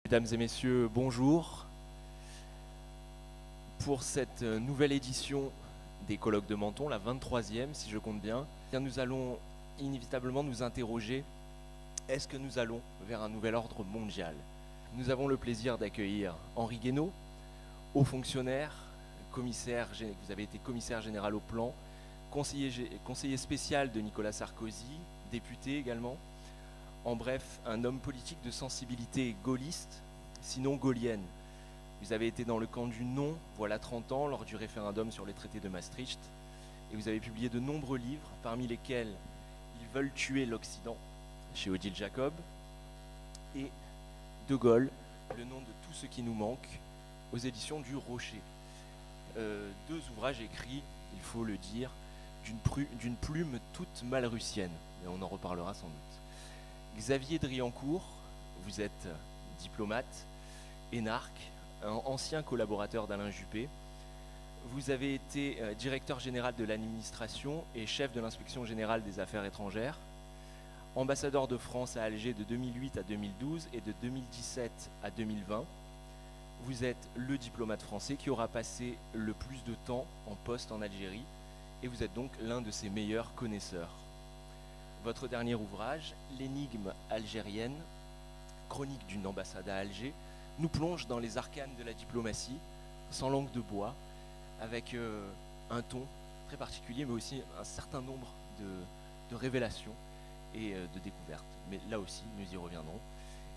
Mesdames et messieurs, bonjour. Pour cette nouvelle édition des colloques de Menton, la 23e si je compte bien, nous allons inévitablement nous interroger, est-ce que nous allons vers un nouvel ordre mondial? Nous avons le plaisir d'accueillir Henri Guénaud, haut fonctionnaire, commissaire, vous avez été commissaire général au plan, conseiller spécial de Nicolas Sarkozy, député également. En bref, un homme politique de sensibilité gaulliste, sinon gaulienne. Vous avez été dans le camp du non, voilà 30 ans, lors du référendum sur les traités de Maastricht, et vous avez publié de nombreux livres, parmi lesquels Ils veulent tuer l'Occident, chez Odile Jacob, et De Gaulle, le nom de tout ce qui nous manque, aux éditions du Rocher. Deux ouvrages écrits, il faut le dire, d'une plume toute malrussienne, mais on en reparlera sans doute. Xavier Driancourt, vous êtes diplomate, énarque, un ancien collaborateur d'Alain Juppé. Vous avez été directeur général de l'administration et chef de l'inspection générale des affaires étrangères, ambassadeur de France à Alger de 2008 à 2012 et de 2017 à 2020. Vous êtes le diplomate français qui aura passé le plus de temps en poste en Algérie et vous êtes donc l'un de ses meilleurs connaisseurs. Votre dernier ouvrage, L'énigme algérienne, chronique d'une ambassade à Alger, nous plonge dans les arcanes de la diplomatie, sans langue de bois, avec un ton très particulier, mais aussi un certain nombre de révélations et de découvertes. Mais là aussi, nous y reviendrons.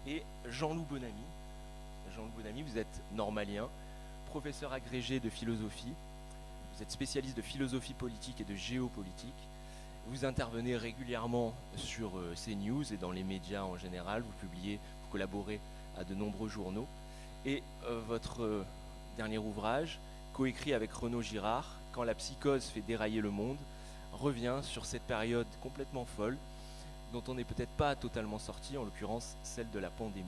Et Jean-Loup Bonamy. Jean-Loup Bonamy, vous êtes normalien, professeur agrégé de philosophie, vous êtes spécialiste de philosophie politique et de géopolitique. Vous intervenez régulièrement sur CNews et dans les médias en général. Vous publiez, vous collaborez à de nombreux journaux. Et votre dernier ouvrage, coécrit avec Renaud Girard, Quand la psychose fait dérailler le monde, revient sur cette période complètement folle dont on n'est peut-être pas totalement sorti, en l'occurrence celle de la pandémie.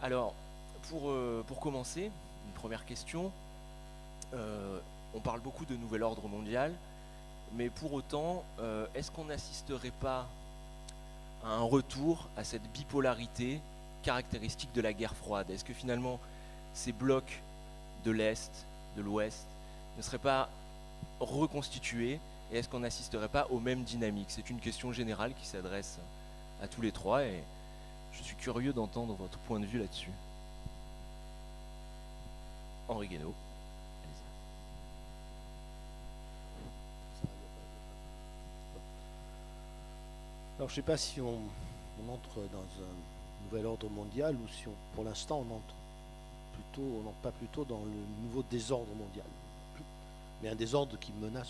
Alors, pour commencer, une première question. On parle beaucoup de nouvel ordre mondial. Mais pour autant, est-ce qu'on n'assisterait pas à un retour à cette bipolarité caractéristique de la guerre froide? Est-ce que finalement, ces blocs de l'Est, de l'Ouest, ne seraient pas reconstitués? Et est-ce qu'on n'assisterait pas aux mêmes dynamiques? C'est une question générale qui s'adresse à tous les trois et je suis curieux d'entendre votre point de vue là-dessus. Henri Guénaud. Alors je ne sais pas si on entre dans un nouvel ordre mondial ou si pour l'instant on entre pas plutôt dans le nouveau désordre mondial. Mais un désordre qui menace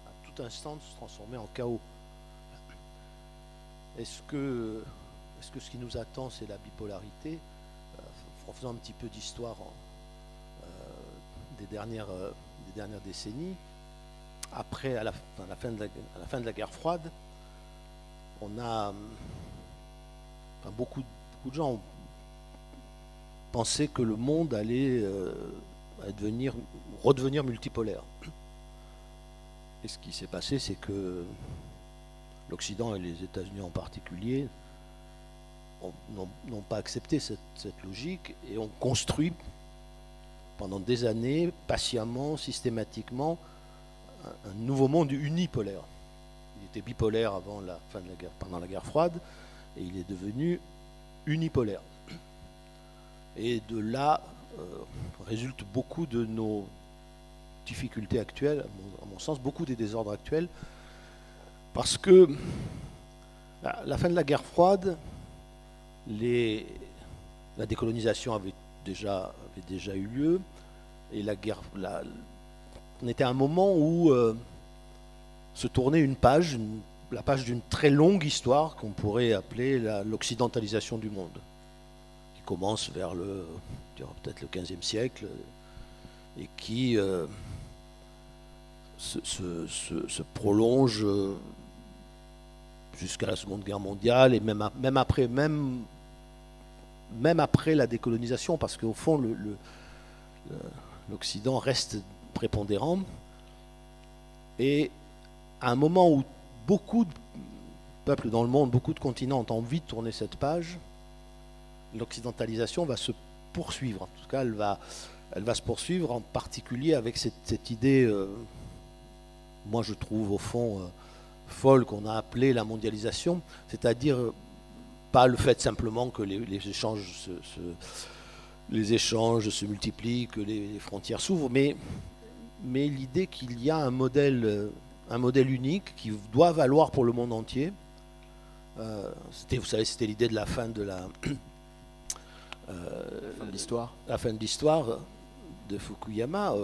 à tout instant de se transformer en chaos. Est-ce que ce qui nous attend c'est la bipolarité? En faisant un petit peu d'histoire des dernières décennies, après à la fin de la guerre froide, on a, beaucoup de gens pensaient que le monde allait redevenir multipolaire. Et ce qui s'est passé, c'est que l'Occident et les États-Unis en particulier n'ont pas accepté cette logique et ont construit pendant des années, patiemment, systématiquement, un nouveau monde unipolaire. Il était bipolaire avant pendant la guerre froide, et il est devenu unipolaire. Et de là résultent beaucoup de nos difficultés actuelles, à mon sens, beaucoup des désordres actuels, parce que à la fin de la guerre froide, la décolonisation avait déjà eu lieu, et on était à un moment où se tournait la page d'une très longue histoire qu'on pourrait appeler l'occidentalisation du monde, qui commence vers peut-être le XVe siècle et qui se prolonge jusqu'à la Seconde Guerre mondiale et même après la décolonisation, parce qu'au fond l'Occident reste prépondérant. Et à un moment où beaucoup de peuples dans le monde, beaucoup de continents ont envie de tourner cette page, l'occidentalisation va se poursuivre. En tout cas, elle va se poursuivre, en particulier avec cette idée, moi je trouve au fond folle, qu'on a appelée la mondialisation, c'est-à-dire pas le fait simplement que les échanges se multiplient, que les frontières s'ouvrent, mais l'idée qu'il y a un modèle unique qui doit valoir pour le monde entier. Vous savez, c'était l'idée de la fin de l'histoire. La fin de l'histoire de Fukuyama.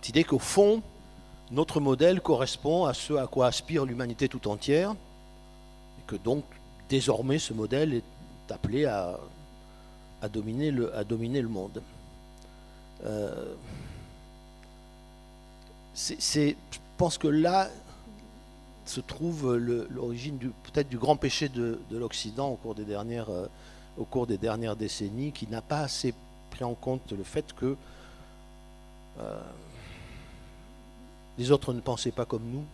Cette idée qu'au fond, notre modèle correspond à ce à quoi aspire l'humanité tout entière, et que donc désormais ce modèle est appelé à dominer le monde. Je pense que là se trouve l'origine peut-être du grand péché de l'Occident au cours des dernières décennies, qui n'a pas assez pris en compte le fait que les autres ne pensaient pas comme nous,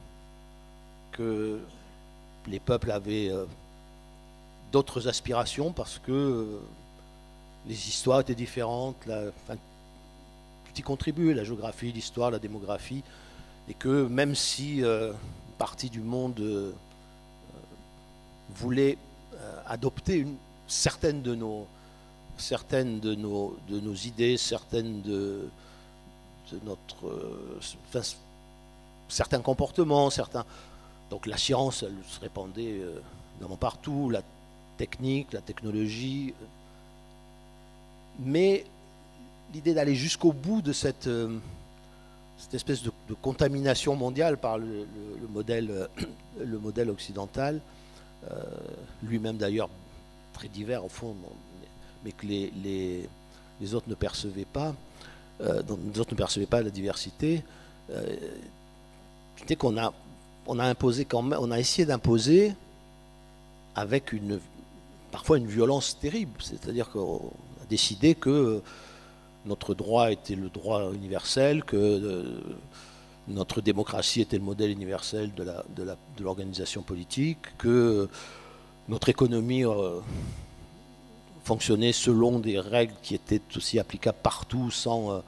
que les peuples avaient d'autres aspirations parce que les histoires étaient différentes, tout y contribuait, la géographie, l'histoire, la démographie, et que même si une partie du monde voulait adopter certaines de nos idées, certaines de certains comportements, donc la science, elle se répandait évidemment partout, la technique, la technologie, mais l'idée d'aller jusqu'au bout de cette espèce de contamination mondiale par le modèle occidental, lui-même d'ailleurs très divers au fond, mais que les autres ne percevaient pas, la diversité. C'était qu'on a imposé quand même, on a essayé d'imposer avec parfois une violence terrible, c'est-à-dire qu'on a décidé que notre droit était le droit universel, que notre démocratie était le modèle universel de l'organisation politique, que notre économie fonctionnait selon des règles qui étaient aussi applicables partout sans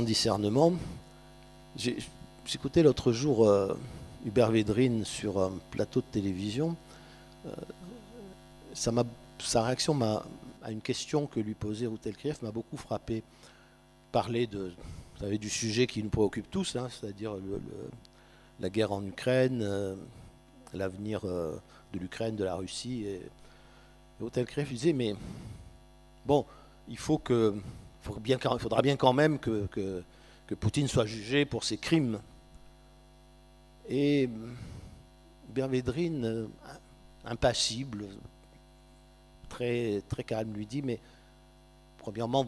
discernement. J'écoutais l'autre jour Hubert Védrine sur un plateau de télévision. Sa réaction à une question que lui posait Routelkrieff m'a beaucoup frappé. Parler vous savez, du sujet qui nous préoccupe tous, hein, c'est-à-dire la guerre en Ukraine, l'avenir de l'Ukraine, de la Russie. Et Routelkrieff disait, mais bon, il faudra bien quand même que Poutine soit jugé pour ses crimes. Et Hubert Védrine, impassible, très, très calme, lui dit, mais premièrement,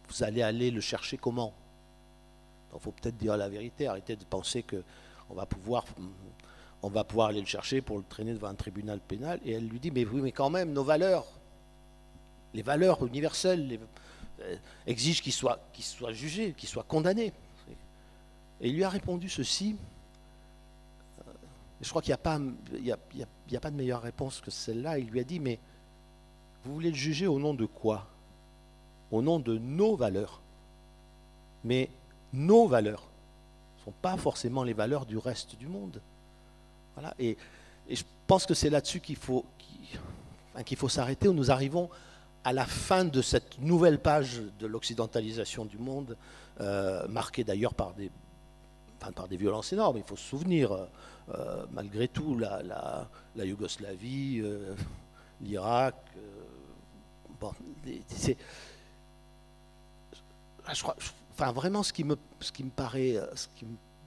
vous allez aller le chercher comment? Il faut peut-être dire la vérité, arrêtez de penser qu'on va pouvoir aller le chercher pour le traîner devant un tribunal pénal. Et elle lui dit, mais oui, mais quand même, nos valeurs, les valeurs universelles, exigent qu'il soit jugé, qu'il soit condamné. Et il lui a répondu ceci. Je crois qu'il n'y a pas de meilleure réponse que celle-là. Il lui a dit, mais vous voulez le juger au nom de quoi? Au nom de nos valeurs. Mais nos valeurs ne sont pas forcément les valeurs du reste du monde. Voilà. Et je pense que c'est là-dessus qu'il faut s'arrêter, où nous arrivons à la fin de cette nouvelle page de l'occidentalisation du monde, marquée d'ailleurs par des violences énormes. Il faut se souvenir, malgré tout, la Yougoslavie, l'Irak. Vraiment, ce qui me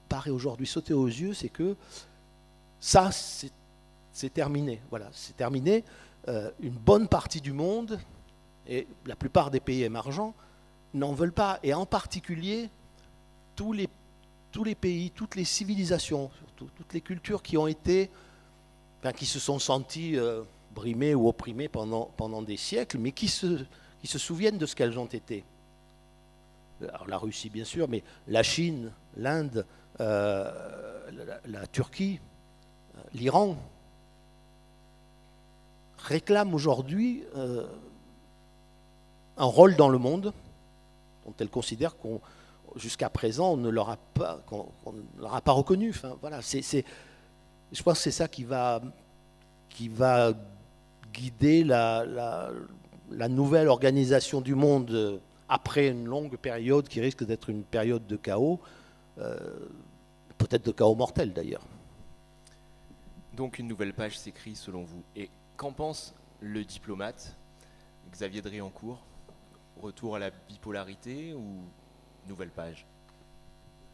paraît aujourd'hui sauter aux yeux, c'est que ça, c'est terminé. Voilà, c'est terminé. Une bonne partie du monde, et la plupart des pays émergents, n'en veulent pas. Et en particulier, tous les pays, toutes les civilisations, surtout, toutes les cultures qui se sont senties brimées ou opprimées pendant des siècles, mais qui se souviennent de ce qu'elles ont été. Alors, la Russie, bien sûr, mais la Chine, l'Inde, la Turquie, l'Iran. réclame aujourd'hui un rôle dans le monde dont elle considère qu'on, jusqu'à présent, on ne leur a pas reconnu. Enfin, voilà, je pense que c'est ça qui va guider la nouvelle organisation du monde après une longue période qui risque d'être une période de chaos, peut-être de chaos mortel d'ailleurs. Donc une nouvelle page s'écrit selon vous. Et qu'en pense le diplomate Xavier Driancourt? Retour à la bipolarité ou nouvelle page?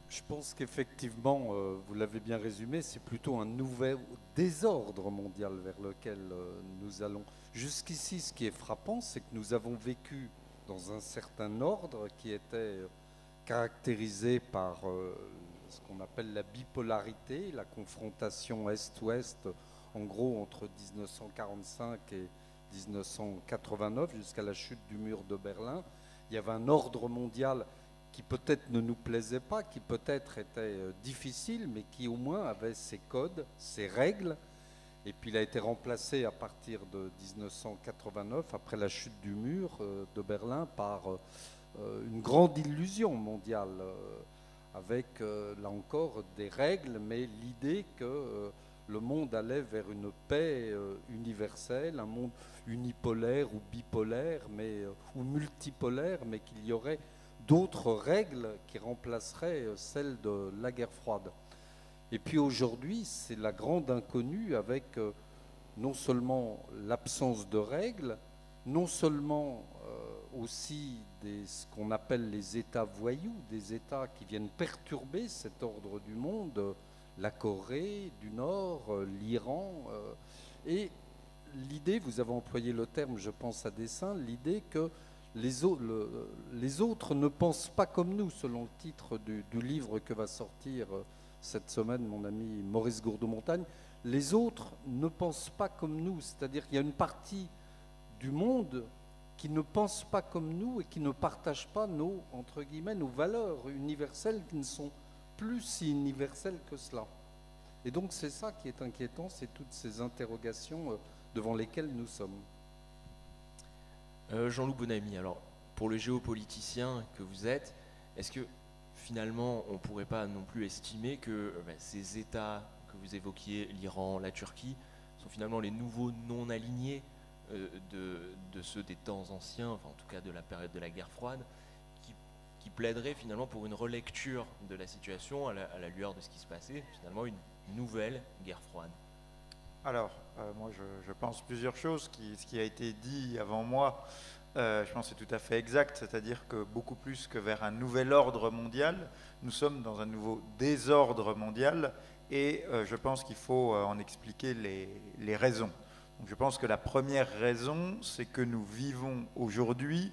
Je pense qu'effectivement, vous l'avez bien résumé, c'est plutôt un nouvel désordre mondial vers lequel nous allons. Jusqu'ici, ce qui est frappant, c'est que nous avons vécu dans un certain ordre qui était caractérisé par ce qu'on appelle la bipolarité, la confrontation Est-Ouest, en gros entre 1945 et 1989, jusqu'à la chute du mur de Berlin. Il y avait un ordre mondial qui peut-être ne nous plaisait pas, qui peut-être était difficile, mais qui au moins avait ses codes, ses règles. Et puis il a été remplacé à partir de 1989, après la chute du mur de Berlin, par une grande illusion mondiale, avec là encore des règles, mais l'idée que le monde allait vers une paix universelle, un monde unipolaire ou bipolaire, ou multipolaire, mais qu'il y aurait d'autres règles qui remplaceraient celles de la guerre froide. Et puis aujourd'hui, c'est la grande inconnue avec non seulement l'absence de règles, non seulement aussi ce qu'on appelle les États voyous, des États qui viennent perturber cet ordre du monde, la Corée du Nord, l'Iran, et l'idée, vous avez employé le terme, je pense à dessein, l'idée que les autres ne pensent pas comme nous, selon le titre du livre que va sortir cette semaine mon ami Maurice Gourdeau-Montagne. Les autres ne pensent pas comme nous, c'est-à-dire qu'il y a une partie du monde qui ne pense pas comme nous et qui ne partage pas entre guillemets, nos valeurs universelles qui ne sont plus si universelles que cela. Et donc c'est ça qui est inquiétant, c'est toutes ces interrogations devant lesquelles nous sommes. Jean-Loup Bonamy, alors pour le géopoliticien que vous êtes, est-ce que finalement on ne pourrait pas non plus estimer que ces États que vous évoquiez, l'Iran, la Turquie, sont finalement les nouveaux non-alignés de ceux des temps anciens, enfin en tout cas de la période de la guerre froide, qui plaideraient finalement pour une relecture de la situation à la lueur de ce qui se passait, finalement une nouvelle guerre froide? Alors, moi je pense plusieurs choses. Ce qui a été dit avant moi, je pense que c'est tout à fait exact, c'est-à-dire que beaucoup plus que vers un nouvel ordre mondial, nous sommes dans un nouveau désordre mondial, et je pense qu'il faut en expliquer les raisons. Donc, je pense que la première raison, c'est que nous vivons aujourd'hui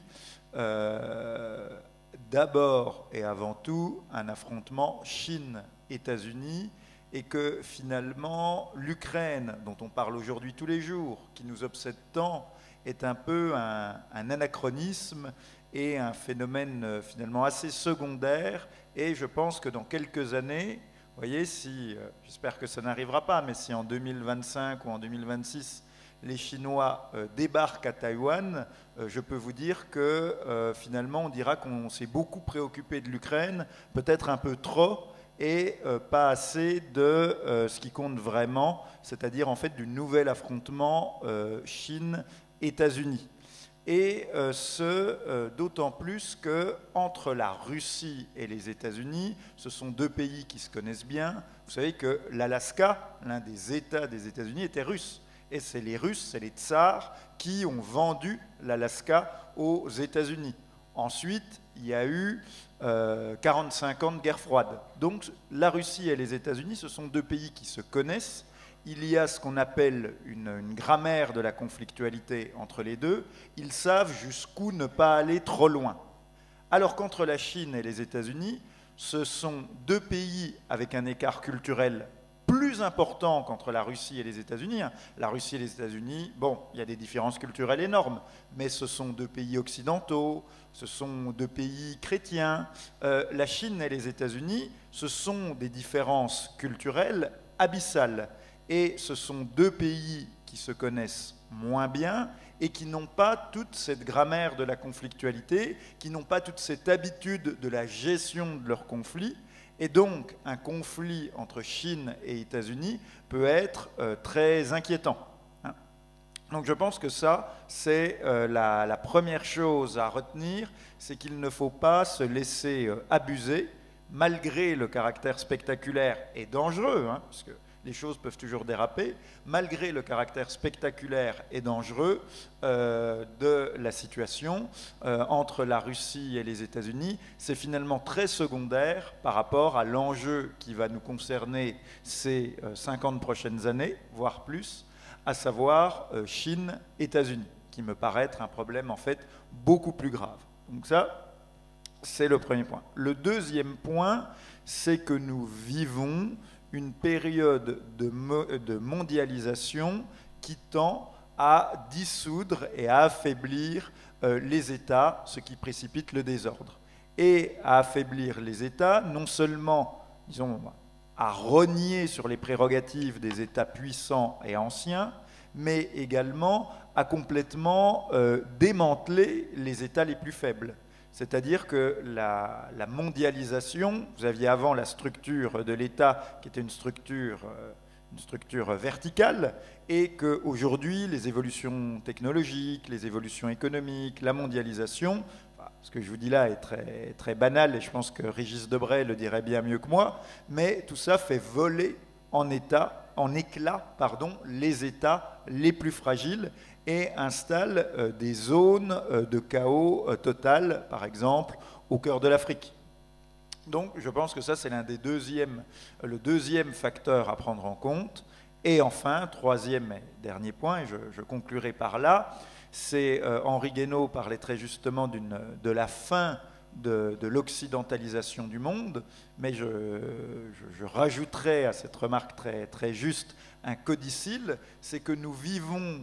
d'abord et avant tout un affrontement Chine-États-Unis, et que finalement l'Ukraine, dont on parle aujourd'hui tous les jours, qui nous obsède tant, est un peu un anachronisme et un phénomène finalement assez secondaire. Et je pense que dans quelques années, vous voyez, j'espère que ça n'arrivera pas, mais si en 2025 ou en 2026, les Chinois débarquent à Taïwan, je peux vous dire que finalement on dira qu'on s'est beaucoup préoccupé de l'Ukraine, peut-être un peu trop, et pas assez de ce qui compte vraiment, c'est-à-dire en fait du nouvel affrontement Chine-États-Unis. Et d'autant plus qu'entre la Russie et les États-Unis, ce sont deux pays qui se connaissent bien. Vous savez que l'Alaska, l'un des États des États-Unis, était russe. Et c'est les Russes, c'est les tsars, qui ont vendu l'Alaska aux États-Unis. Ensuite, il y a eu 45 ans de guerre froide. Donc la Russie et les États-Unis, ce sont deux pays qui se connaissent. Il y a ce qu'on appelle une grammaire de la conflictualité entre les deux. Ils savent jusqu'où ne pas aller trop loin. Alors qu'entre la Chine et les États-Unis, ce sont deux pays avec un écart culturel plus important qu'entre la Russie et les États-Unis. La Russie et les États-Unis, bon, il y a des différences culturelles énormes, mais ce sont deux pays occidentaux, ce sont deux pays chrétiens. La Chine et les États-Unis, ce sont des différences culturelles abyssales. Et ce sont deux pays qui se connaissent moins bien et qui n'ont pas toute cette grammaire de la conflictualité, qui n'ont pas toute cette habitude de la gestion de leurs conflits. Et donc, un conflit entre Chine et États-Unis peut être très inquiétant. Donc je pense que ça, c'est la première chose à retenir, c'est qu'il ne faut pas se laisser abuser, malgré le caractère spectaculaire et dangereux, parce que les choses peuvent toujours déraper, malgré le caractère spectaculaire et dangereux de la situation entre la Russie et les États-Unis, c'est finalement très secondaire par rapport à l'enjeu qui va nous concerner ces 50 prochaines années, voire plus, à savoir Chine, États-Unis, qui me paraît être un problème en fait beaucoup plus grave. Donc ça, c'est le premier point. Le deuxième point, c'est que nous vivons une période de mondialisation qui tend à dissoudre et à affaiblir les États, ce qui précipite le désordre. Et à affaiblir les États, non seulement, disons, à rogner sur les prérogatives des États puissants et anciens, mais également à complètement démanteler les États les plus faibles. C'est-à-dire que la mondialisation, vous aviez avant la structure de l'État qui était une structure verticale, et qu'aujourd'hui, les évolutions technologiques, les évolutions économiques, la mondialisation, ce que je vous dis là est très, très banal, et je pense que Régis Debray le dirait bien mieux que moi, mais tout ça fait voler en éclats, les États les plus fragiles, et installe des zones de chaos total, par exemple, au cœur de l'Afrique. Donc je pense que ça, c'est le deuxième facteur à prendre en compte. Et enfin, troisième et dernier point, et je conclurai par là, c'est Henri Guénaud parlait très justement de la fin de l'occidentalisation du monde, mais je rajouterai à cette remarque très, très juste un codicile, c'est que nous vivons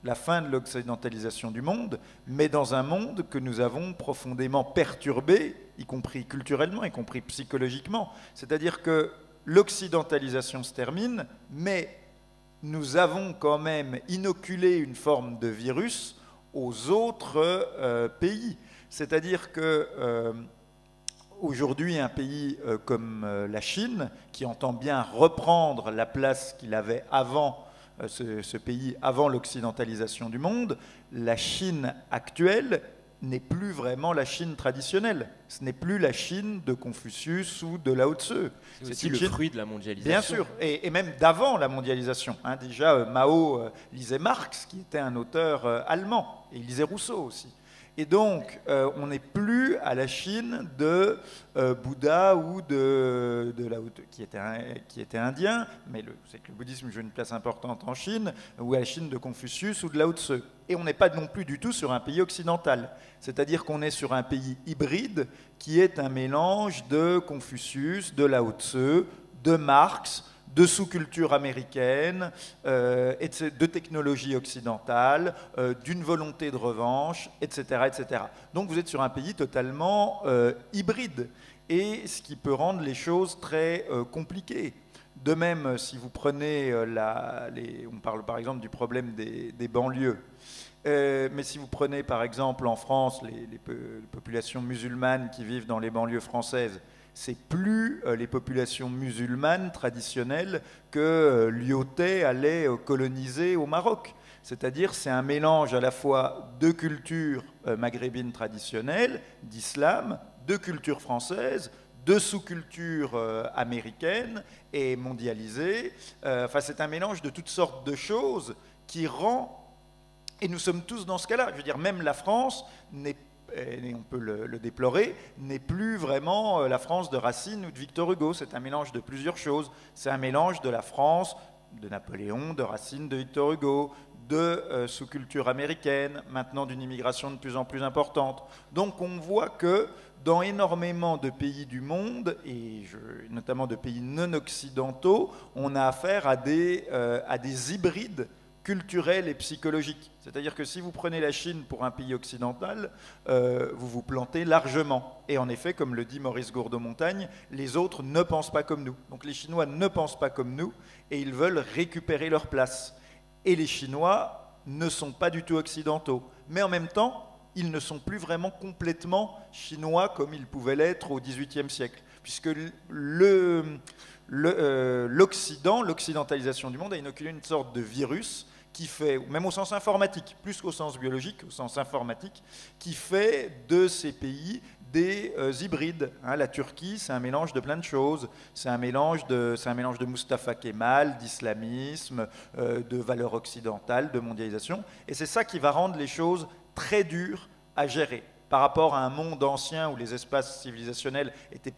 la fin de l'occidentalisation du monde, mais dans un monde que nous avons profondément perturbé, y compris culturellement, y compris psychologiquement. C'est-à-dire que l'occidentalisation se termine, mais nous avons quand même inoculé une forme de virus aux autres pays. C'est-à-dire que aujourd'hui, un pays comme la Chine, qui entend bien reprendre la place qu'il avait avant ce pays avant l'occidentalisation du monde, la Chine actuelle n'est plus vraiment la Chine traditionnelle. Ce n'est plus la Chine de Confucius ou de Lao Tse. C'est aussi le fruit de la mondialisation. Bien sûr, et même d'avant la mondialisation. Déjà, Mao lisait Marx, qui était un auteur allemand, et il lisait Rousseau aussi. Et donc, on n'est plus à la Chine de Bouddha ou de Lao Tse, qui était indien, mais c'est que le bouddhisme joue une place importante en Chine, ou à la Chine de Confucius ou de Lao Tse. Et on n'est pas non plus du tout sur un pays occidental. C'est-à-dire qu'on est sur un pays hybride qui est un mélange de Confucius, de Lao Tse, de Marx, de sous-culture américaine, de technologie occidentale, d'une volonté de revanche, etc., etc. Donc vous êtes sur un pays totalement hybride, et ce qui peut rendre les choses très compliquées. De même, si vous prenez, on parle par exemple du problème des banlieues, mais si vous prenez par exemple en France les populations musulmanes qui vivent dans les banlieues françaises, c'est plus les populations musulmanes traditionnelles que Lyautey allait coloniser au Maroc. C'est-à-dire c'est un mélange à la fois de culture maghrébine traditionnelle, d'islam, de culture française, de sous-culture américaine et mondialisée. Enfin, c'est un mélange de toutes sortes de choses qui rend... Et nous sommes tous dans ce cas-là. Je veux dire, même la France n'est pas, et on peut le déplorer, n'est plus vraiment la France de Racine ou de Victor Hugo. C'est un mélange de plusieurs choses. C'est un mélange de la France, de Napoléon, de Racine, de Victor Hugo, de sous-culture américaine, maintenant d'une immigration de plus en plus importante. Donc on voit que dans énormément de pays du monde, et notamment de pays non occidentaux, on a affaire à des hybrides culturel et psychologique. C'est-à-dire que si vous prenez la Chine pour un pays occidental, vous vous plantez largement. Et en effet, comme le dit Maurice Gourdeau-Montagne, les autres ne pensent pas comme nous. Donc les Chinois ne pensent pas comme nous et ils veulent récupérer leur place. Et les Chinois ne sont pas du tout occidentaux. Mais en même temps, ils ne sont plus vraiment complètement chinois comme ils pouvaient l'être au XVIIIe siècle. Puisque l'Occident, l'occidentalisation du monde a inoculé une sorte de virus qui fait, même au sens informatique, plus qu'au sens biologique, au sens informatique, qui fait de ces pays des hybrides. La Turquie, c'est un mélange de plein de choses. C'est un mélange de Mustafa Kemal, d'islamisme, de valeurs occidentales, de mondialisation. Et c'est ça qui va rendre les choses très dures à gérer. Par rapport à un monde ancien où les espaces civilisationnels étaient,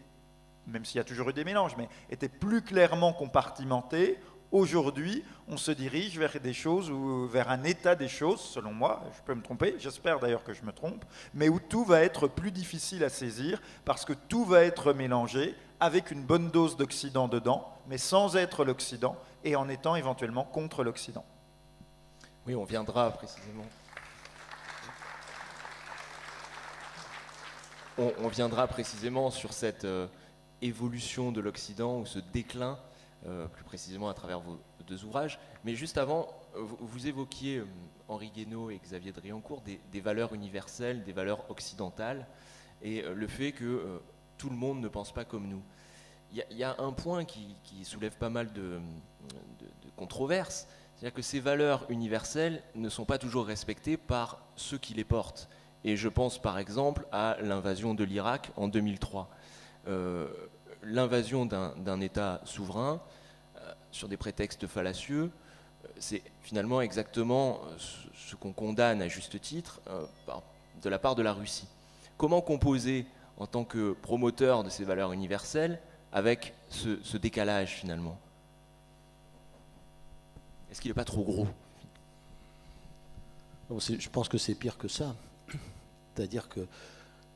même s'il y a toujours eu des mélanges, mais étaient plus clairement compartimentés, aujourd'hui, on se dirige vers des choses, ou vers un état des choses, selon moi, je peux me tromper, j'espère d'ailleurs que je me trompe, mais où tout va être plus difficile à saisir, parce que tout va être mélangé, avec une bonne dose d'Occident dedans, mais sans être l'Occident, et en étant éventuellement contre l'Occident. Oui, on viendra précisément. On viendra précisément sur cette évolution de l'Occident, ou ce déclin, plus précisément à travers vos deux ouvrages. Mais juste avant, vous évoquiez, Henri Guénaud et Xavier Driancourt, des valeurs universelles, des valeurs occidentales, et le fait que tout le monde ne pense pas comme nous. Il y a un point qui soulève pas mal de controverses, c'est-à-dire que ces valeurs universelles ne sont pas toujours respectées par ceux qui les portent. Et je pense par exemple à l'invasion de l'Irak en 2003. L'invasion d'un État souverain sur des prétextes fallacieux, c'est finalement exactement ce qu'on condamne à juste titre de la part de la Russie. Comment composer en tant que promoteur de ces valeurs universelles avec ce décalage finalement? Est-ce qu'il n'est pas trop gros? Je pense que c'est pire que ça. C'est-à-dire que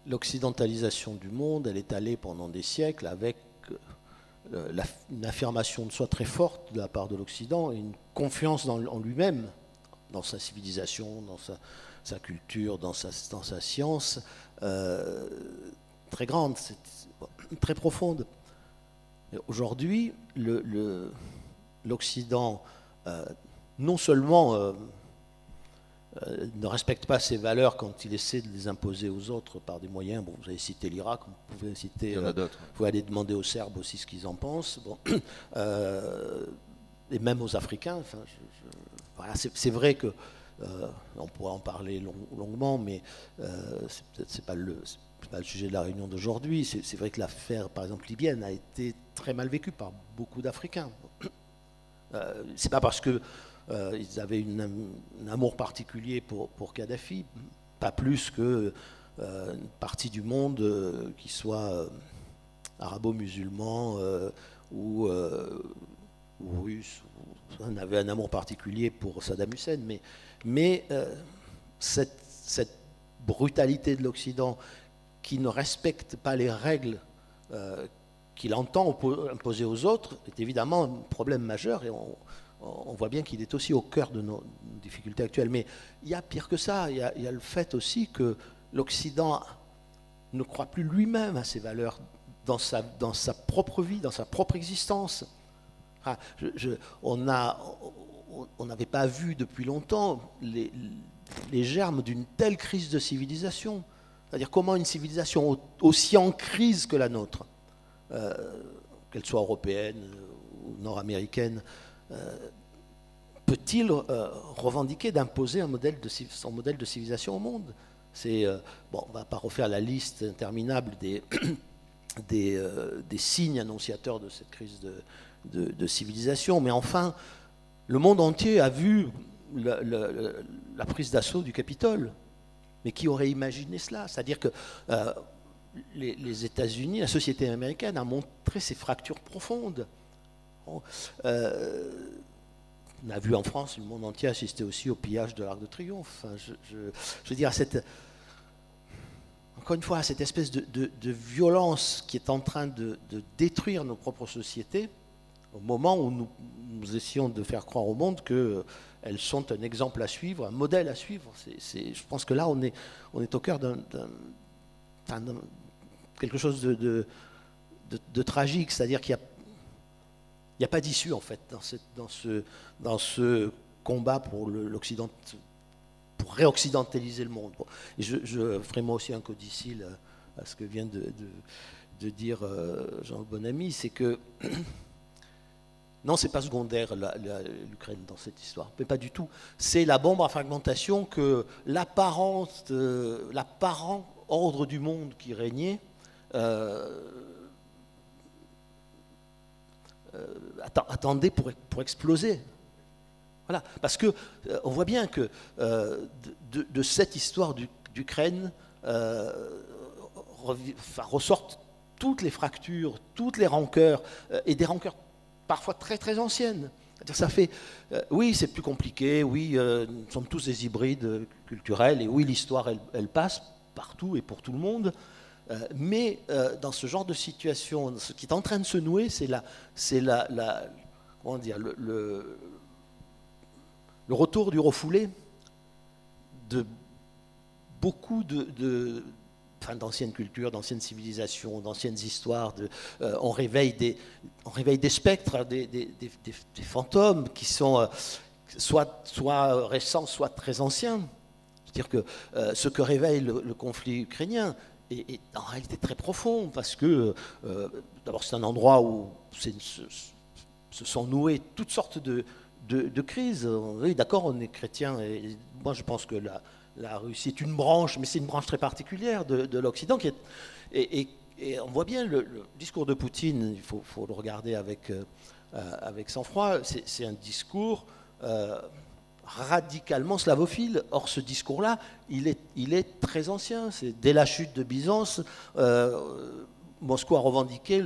l'occidentalisation du monde, elle est allée pendant des siècles avec une affirmation de soi très forte de la part de l'Occident et une confiance en lui-même, dans sa civilisation, dans sa culture, dans sa science, très grande, très profonde. Aujourd'hui, l'Occident, non seulement ne respecte pas ses valeurs quand il essaie de les imposer aux autres par des moyens. Bon, vous avez cité l'Irak, vous pouvez citer. Il y en a d'autres. Vous pouvez aller demander aux Serbes aussi ce qu'ils en pensent. Bon, et même aux Africains. Enfin, voilà, c'est vrai que on pourra en parler longuement, mais c'est pas le sujet de la réunion d'aujourd'hui. C'est vrai que l'affaire, par exemple, libyenne, a été très mal vécue par beaucoup d'Africains. C'est pas parce que ils avaient un amour particulier pour Kadhafi, pas plus que une partie du monde qui soit arabo-musulman ou russe, on avait un amour particulier pour Saddam Hussein, mais cette brutalité de l'Occident qui ne respecte pas les règles qu'il entend imposer aux autres est évidemment un problème majeur, et on voit bien qu'il est aussi au cœur de nos difficultés actuelles. Mais il y a pire que ça, il y a le fait aussi que l'Occident ne croit plus lui-même à ses valeurs dans sa propre vie, dans sa propre existence. Enfin, on n'avait pas vu depuis longtemps les germes d'une telle crise de civilisation. C'est-à-dire comment une civilisation aussi en crise que la nôtre, qu'elle soit européenne ou nord-américaine, peut-il revendiquer d'imposer son modèle de civilisation au monde? On ne va pas refaire la liste interminable des signes annonciateurs de cette crise de civilisation, mais enfin, le monde entier a vu la prise d'assaut du Capitole. Mais qui aurait imaginé cela? C'est-à-dire que les États-Unis, la société américaine a montré ses fractures profondes. On a vu en France, le monde entier assistait aussi au pillage de l'Arc de Triomphe. Enfin, je veux dire, encore une fois, cette espèce de violence qui est en train de détruire nos propres sociétés, au moment où nous essayons de faire croire au monde qu'elles sont un exemple à suivre, un modèle à suivre. Je pense que là, on est au cœur d'un quelque chose de tragique, c'est-à-dire qu'il n'y a pas d'issue en fait dans ce combat pour l'Occident, pour réoccidentaliser le monde. Bon. Et je ferai moi aussi un codicile à ce que vient de dire Jean Bonamy, c'est que non, c'est pas secondaire l'Ukraine dans cette histoire, mais pas du tout. C'est la bombe à fragmentation que l'apparent ordre du monde qui régnait attendait pour exploser. Voilà, parce que on voit bien que de cette histoire d'Ukraine ressortent toutes les fractures, toutes les rancœurs, et des rancœurs parfois très très anciennes. Ça fait, oui, c'est plus compliqué, oui, nous sommes tous des hybrides culturels, et oui, l'histoire, elle passe partout et pour tout le monde, mais dans ce genre de situation, ce qui est en train de se nouer, c'est comment dire, le retour du refoulé de beaucoup d'anciennes cultures, d'anciennes civilisations, d'anciennes histoires. On réveille des spectres, des fantômes qui sont soit récents, soit très anciens. C'est-à-dire que ce que réveille le conflit ukrainien est en réalité très profond, parce que d'abord c'est un endroit où se sont nouées toutes sortes de crises. Oui, d'accord, on est chrétien, et moi je pense que la Russie est une branche, mais c'est une branche très particulière de l'Occident. Et on voit bien le discours de Poutine, il faut le regarder avec sang-froid, c'est un discours radicalement slavophile. Or, ce discours-là, il est très ancien. C'est dès la chute de Byzance, Moscou a revendiqué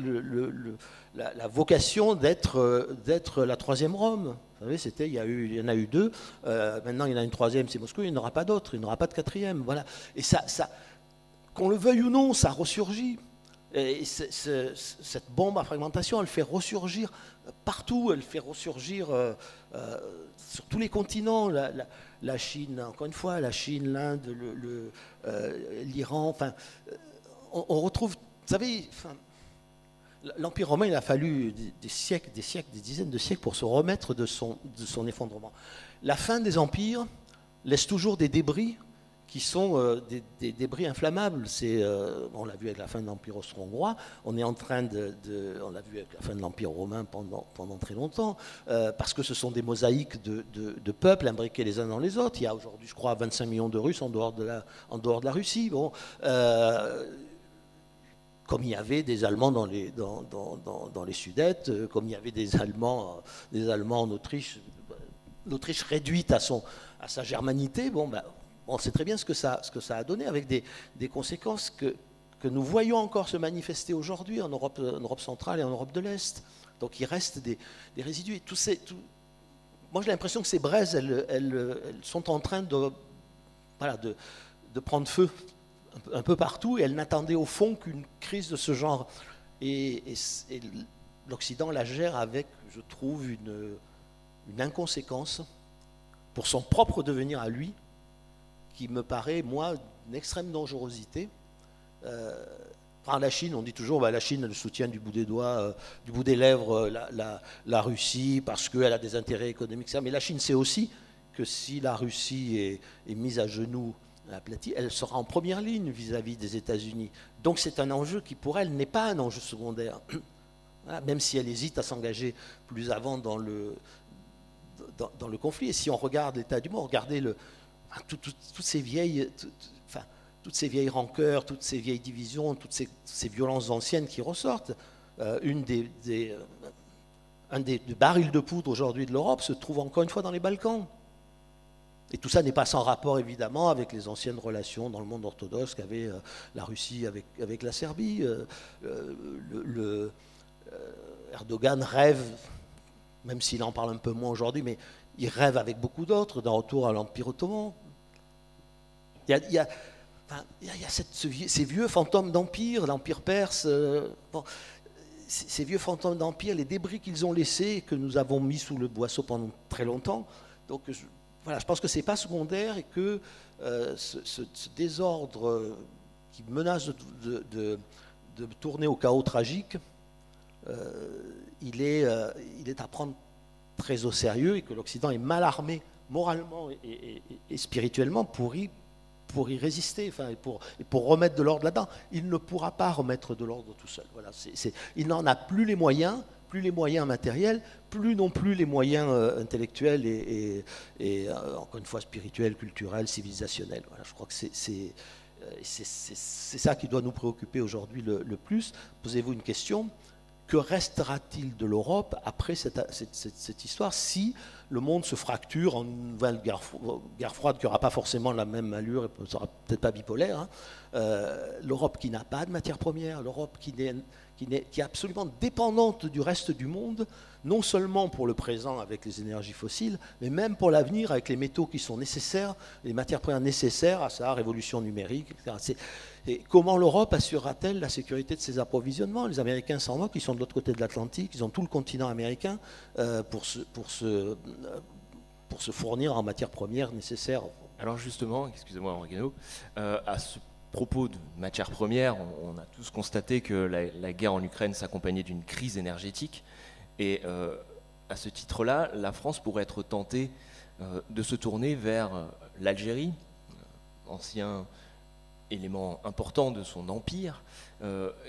la vocation d'être la troisième Rome. Vous savez, il y en a eu deux. Maintenant, il y en a une troisième, c'est Moscou. Il n'y en aura pas d'autre. Il n'y en aura pas de quatrième. Voilà. Et ça, qu'on le veuille ou non, ça ressurgit. Et cette bombe à fragmentation, elle fait ressurgir partout. Elle fait ressurgir sur tous les continents. La Chine, encore une fois, la Chine, l'Inde, l'Iran. Enfin, on retrouve, vous savez. L'Empire romain, il a fallu des siècles, des dizaines de siècles pour se remettre de son effondrement. La fin des empires laisse toujours des débris qui sont des débris inflammables. On l'a vu avec la fin de l'Empire austro-hongrois, on est en train on l'a vu avec la fin de l'Empire romain pendant très longtemps, parce que ce sont des mosaïques de peuples imbriqués les uns dans les autres. Il y a aujourd'hui, je crois, 25 millions de Russes en dehors de la Russie. Bon, comme il y avait des Allemands dans les Sudètes, comme il y avait des Allemands en Autriche, l'Autriche réduite à sa germanité. Bon, on sait très bien ce que ça a donné, avec des conséquences que nous voyons encore se manifester aujourd'hui en Europe centrale et en Europe de l'Est. Donc il reste des résidus. Et moi j'ai l'impression que ces braises, elles sont en train de prendre feu un peu partout, et elle n'attendait au fond qu'une crise de ce genre. Et l'Occident la gère avec, je trouve, une inconséquence pour son propre devenir à lui, qui me paraît, moi, d'une extrême dangerosité. La Chine, on dit toujours, la Chine elle soutient du bout des doigts, du bout des lèvres la Russie, parce qu'elle a des intérêts économiques. Mais la Chine sait aussi que si la Russie est mise à genoux, aplatie, elle sera en première ligne vis-à-vis des États-Unis. Donc c'est un enjeu qui, pour elle, n'est pas un enjeu secondaire. Voilà, même si elle hésite à s'engager plus avant dans le conflit. Et si on regarde l'état du monde, regardez toutes ces vieilles rancœurs, toutes ces vieilles divisions, toutes ces violences anciennes qui ressortent. Un des barils de poudre aujourd'hui de l'Europe se trouve encore une fois dans les Balkans. Et tout ça n'est pas sans rapport, évidemment, avec les anciennes relations dans le monde orthodoxe qu'avait la Russie avec la Serbie. Erdogan rêve, même s'il en parle un peu moins aujourd'hui, mais il rêve avec beaucoup d'autres d'un retour à l'Empire ottoman. Il y a ces vieux fantômes d'empire, l'Empire perse, ces vieux fantômes d'empire, les débris qu'ils ont laissés, que nous avons mis sous le boisseau pendant très longtemps. Donc je pense que ce n'est pas secondaire, et que ce désordre qui menace de tourner au chaos tragique, il est à prendre très au sérieux et que l'Occident est mal armé moralement et spirituellement pour y résister, enfin, et pour remettre de l'ordre là-dedans. Il ne pourra pas remettre de l'ordre tout seul. Voilà, il n'en a plus les moyens matériels, plus non plus les moyens intellectuels et encore une fois spirituels, culturels, civilisationnels. Voilà, je crois que c'est ça qui doit nous préoccuper aujourd'hui le plus. Posez-vous une question. Que restera-t-il de l'Europe après cette histoire si le monde se fracture en une nouvelle guerre froide qui n'aura pas forcément la même allure et ne sera peut-être pas bipolaire, hein. L'Europe qui n'a pas de matières premières, l'Europe qui est absolument dépendante du reste du monde, non seulement pour le présent avec les énergies fossiles, mais même pour l'avenir avec les métaux qui sont nécessaires, les matières premières nécessaires à sa révolution numérique, etc. Et comment l'Europe assurera-t-elle la sécurité de ses approvisionnements? Les Américains s'en moquent, ils sont de l'autre côté de l'Atlantique, ils ont tout le continent américain pour se fournir en matières premières nécessaires. Alors justement, excusez-moi Morgano, à ce propos de matières premières, on a tous constaté que la guerre en Ukraine s'accompagnait d'une crise énergétique. Et à ce titre-là, la France pourrait être tentée de se tourner vers l'Algérie, ancien élément important de son empire.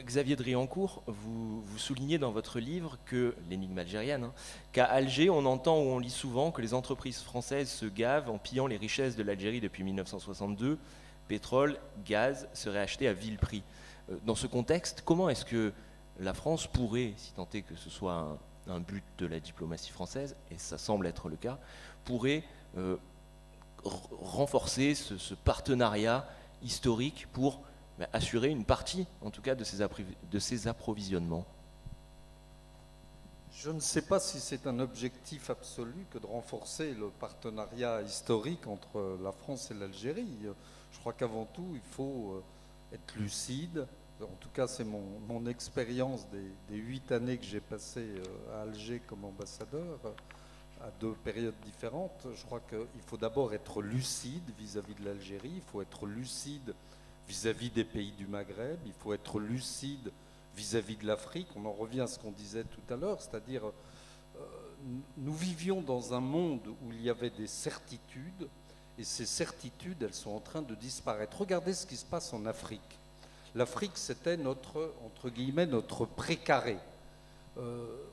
Xavier Driancourt, vous soulignez dans votre livre que, l'énigme algérienne, hein, qu'à Alger, on entend ou on lit souvent que les entreprises françaises se gavent en pillant les richesses de l'Algérie depuis 1962. Pétrole, gaz seraient achetés à vil prix. Dans ce contexte, comment est-ce que la France pourrait, si tant est que ce soit un but de la diplomatie française, et ça semble être le cas, pourrait renforcer ce partenariat historique pour assurer une partie, en tout cas, de ces approvisionnements? Je ne sais pas si c'est un objectif absolu que de renforcer le partenariat historique entre la France et l'Algérie. Je crois qu'avant tout, il faut être lucide. En tout cas, c'est mon expérience des 8 années que j'ai passées à Alger comme ambassadeur, à 2 périodes différentes. Je crois qu'il faut d'abord être lucide vis-à-vis de l'Algérie, il faut être lucide vis-à-vis des pays du Maghreb, il faut être lucide vis-à-vis de l'Afrique. On en revient à ce qu'on disait tout à l'heure, c'est-à-dire nous vivions dans un monde où il y avait des certitudes, et ces certitudes, elles sont en train de disparaître. Regardez ce qui se passe en Afrique. L'Afrique, c'était notre, entre guillemets, notre précaré.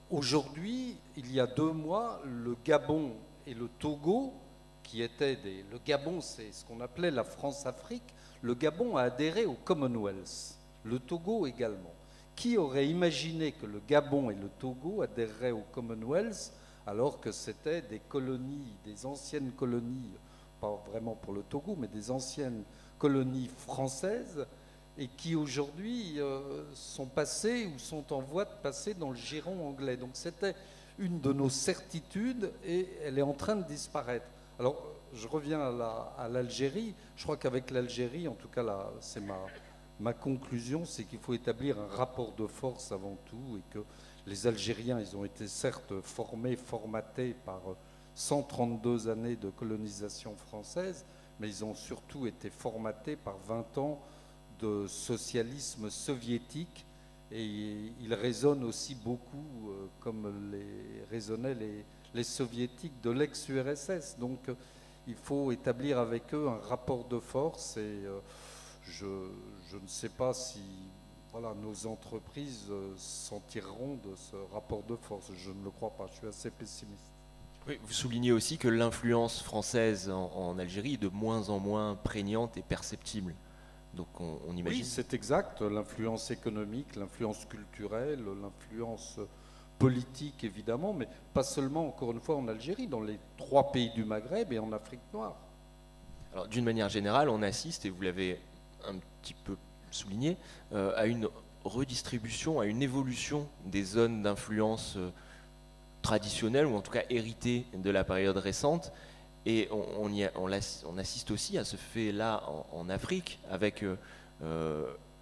Aujourd'hui, il y a 2 mois, le Gabon et le Togo, qui étaient le Gabon, c'est ce qu'on appelait la France-Afrique, le Gabon a adhéré au Commonwealth, le Togo également. Qui aurait imaginé que le Gabon et le Togo adhéreraient au Commonwealth alors que c'était des colonies, des anciennes colonies, pas vraiment pour le Togo, mais des anciennes colonies françaises, et qui aujourd'hui sont passées ou sont en voie de passer dans le giron anglais. Donc c'était une de nos certitudes et elle est en train de disparaître. Alors je reviens à l'Algérie. Je crois qu'avec l'Algérie, en tout cas là, c'est ma conclusion, c'est qu'il faut établir un rapport de force avant tout, et que les Algériens, ils ont été certes formatés par 132 années de colonisation française, mais ils ont surtout été formatés par 20 ans de socialisme soviétique, et ils résonnent aussi beaucoup comme résonnaient les soviétiques de l'ex-URSS. Donc il faut établir avec eux un rapport de force, et je ne sais pas si nos entreprises s'en tireront de ce rapport de force. Je ne le crois pas, je suis assez pessimiste. Oui, vous soulignez aussi que l'influence française en Algérie est de moins en moins prégnante et perceptible. Donc on imagine... Oui, c'est exact. L'influence économique, l'influence culturelle, l'influence politique évidemment, mais pas seulement, encore une fois, en Algérie, dans les 3 pays du Maghreb et en Afrique noire. Alors d'une manière générale, on assiste, et vous l'avez un petit peu souligné, à une redistribution, à une évolution des zones d'influence traditionnelles, ou en tout cas héritées de la période récente. Et on assiste aussi à ce fait-là en Afrique, avec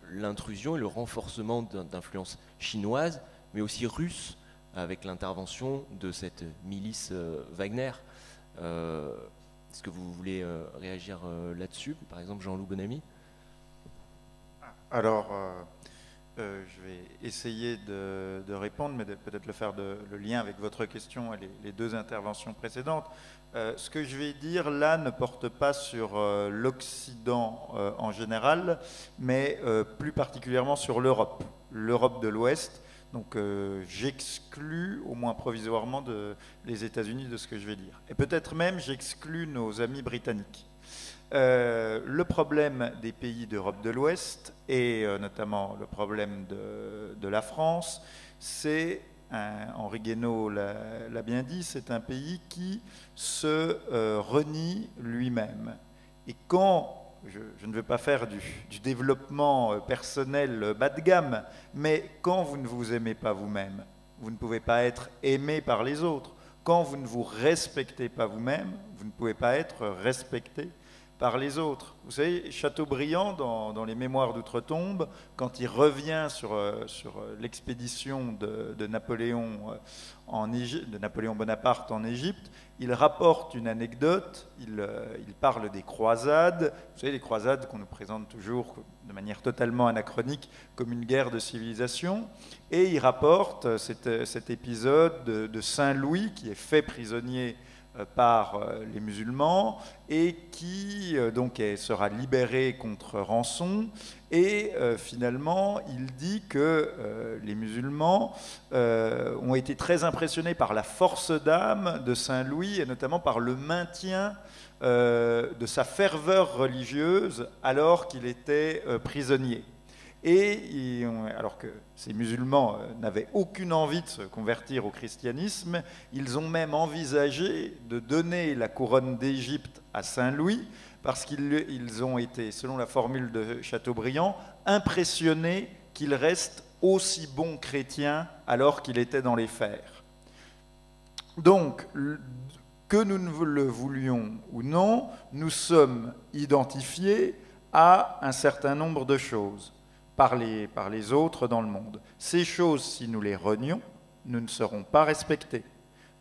l'intrusion et le renforcement d'influences chinoises, mais aussi russes, avec l'intervention de cette milice Wagner. Est-ce que vous voulez réagir là-dessus, par exemple Jean-Loup Bonamy? Alors, Je vais essayer de répondre, mais peut-être le lien avec votre question et les deux interventions précédentes. Ce que je vais dire là ne porte pas sur l'Occident en général, mais plus particulièrement sur l'Europe de l'Ouest. Donc j'exclus, au moins provisoirement, les États-Unis de ce que je vais dire. Et peut-être même j'exclus nos amis britanniques. Le problème des pays d'Europe de l'Ouest, et notamment le problème de la France, c'est, Henri Guénaud l'a bien dit, c'est un pays qui se renie lui-même. Et quand, je ne veux pas faire du développement personnel bas de gamme, mais quand vous ne vous aimez pas vous-même, vous ne pouvez pas être aimé par les autres. Quand vous ne vous respectez pas vous-même, vous ne pouvez pas être respecté par les autres. Vous savez, Chateaubriand, dans les Mémoires d'Outre-Tombe, quand il revient sur l'expédition de Napoléon de Napoléon Bonaparte en Égypte, il rapporte une anecdote, il parle des croisades, vous savez, les croisades qu'on nous présente toujours de manière totalement anachronique comme une guerre de civilisation, et il rapporte cet épisode de Saint-Louis qui est fait prisonnier par les musulmans et qui donc sera libéré contre rançon, et finalement il dit que les musulmans ont été très impressionnés par la force d'âme de Saint-Louis et notamment par le maintien de sa ferveur religieuse alors qu'il était prisonnier. Et alors que ces musulmans n'avaient aucune envie de se convertir au christianisme, ils ont même envisagé de donner la couronne d'Égypte à Saint-Louis parce qu'ils ont été, selon la formule de Chateaubriand, impressionnés qu'il reste aussi bon chrétien alors qu'il était dans les fers. Donc, que nous le voulions ou non, nous sommes identifiés à un certain nombre de choses par les autres dans le monde. Ces choses, si nous les renions, nous ne serons pas respectés.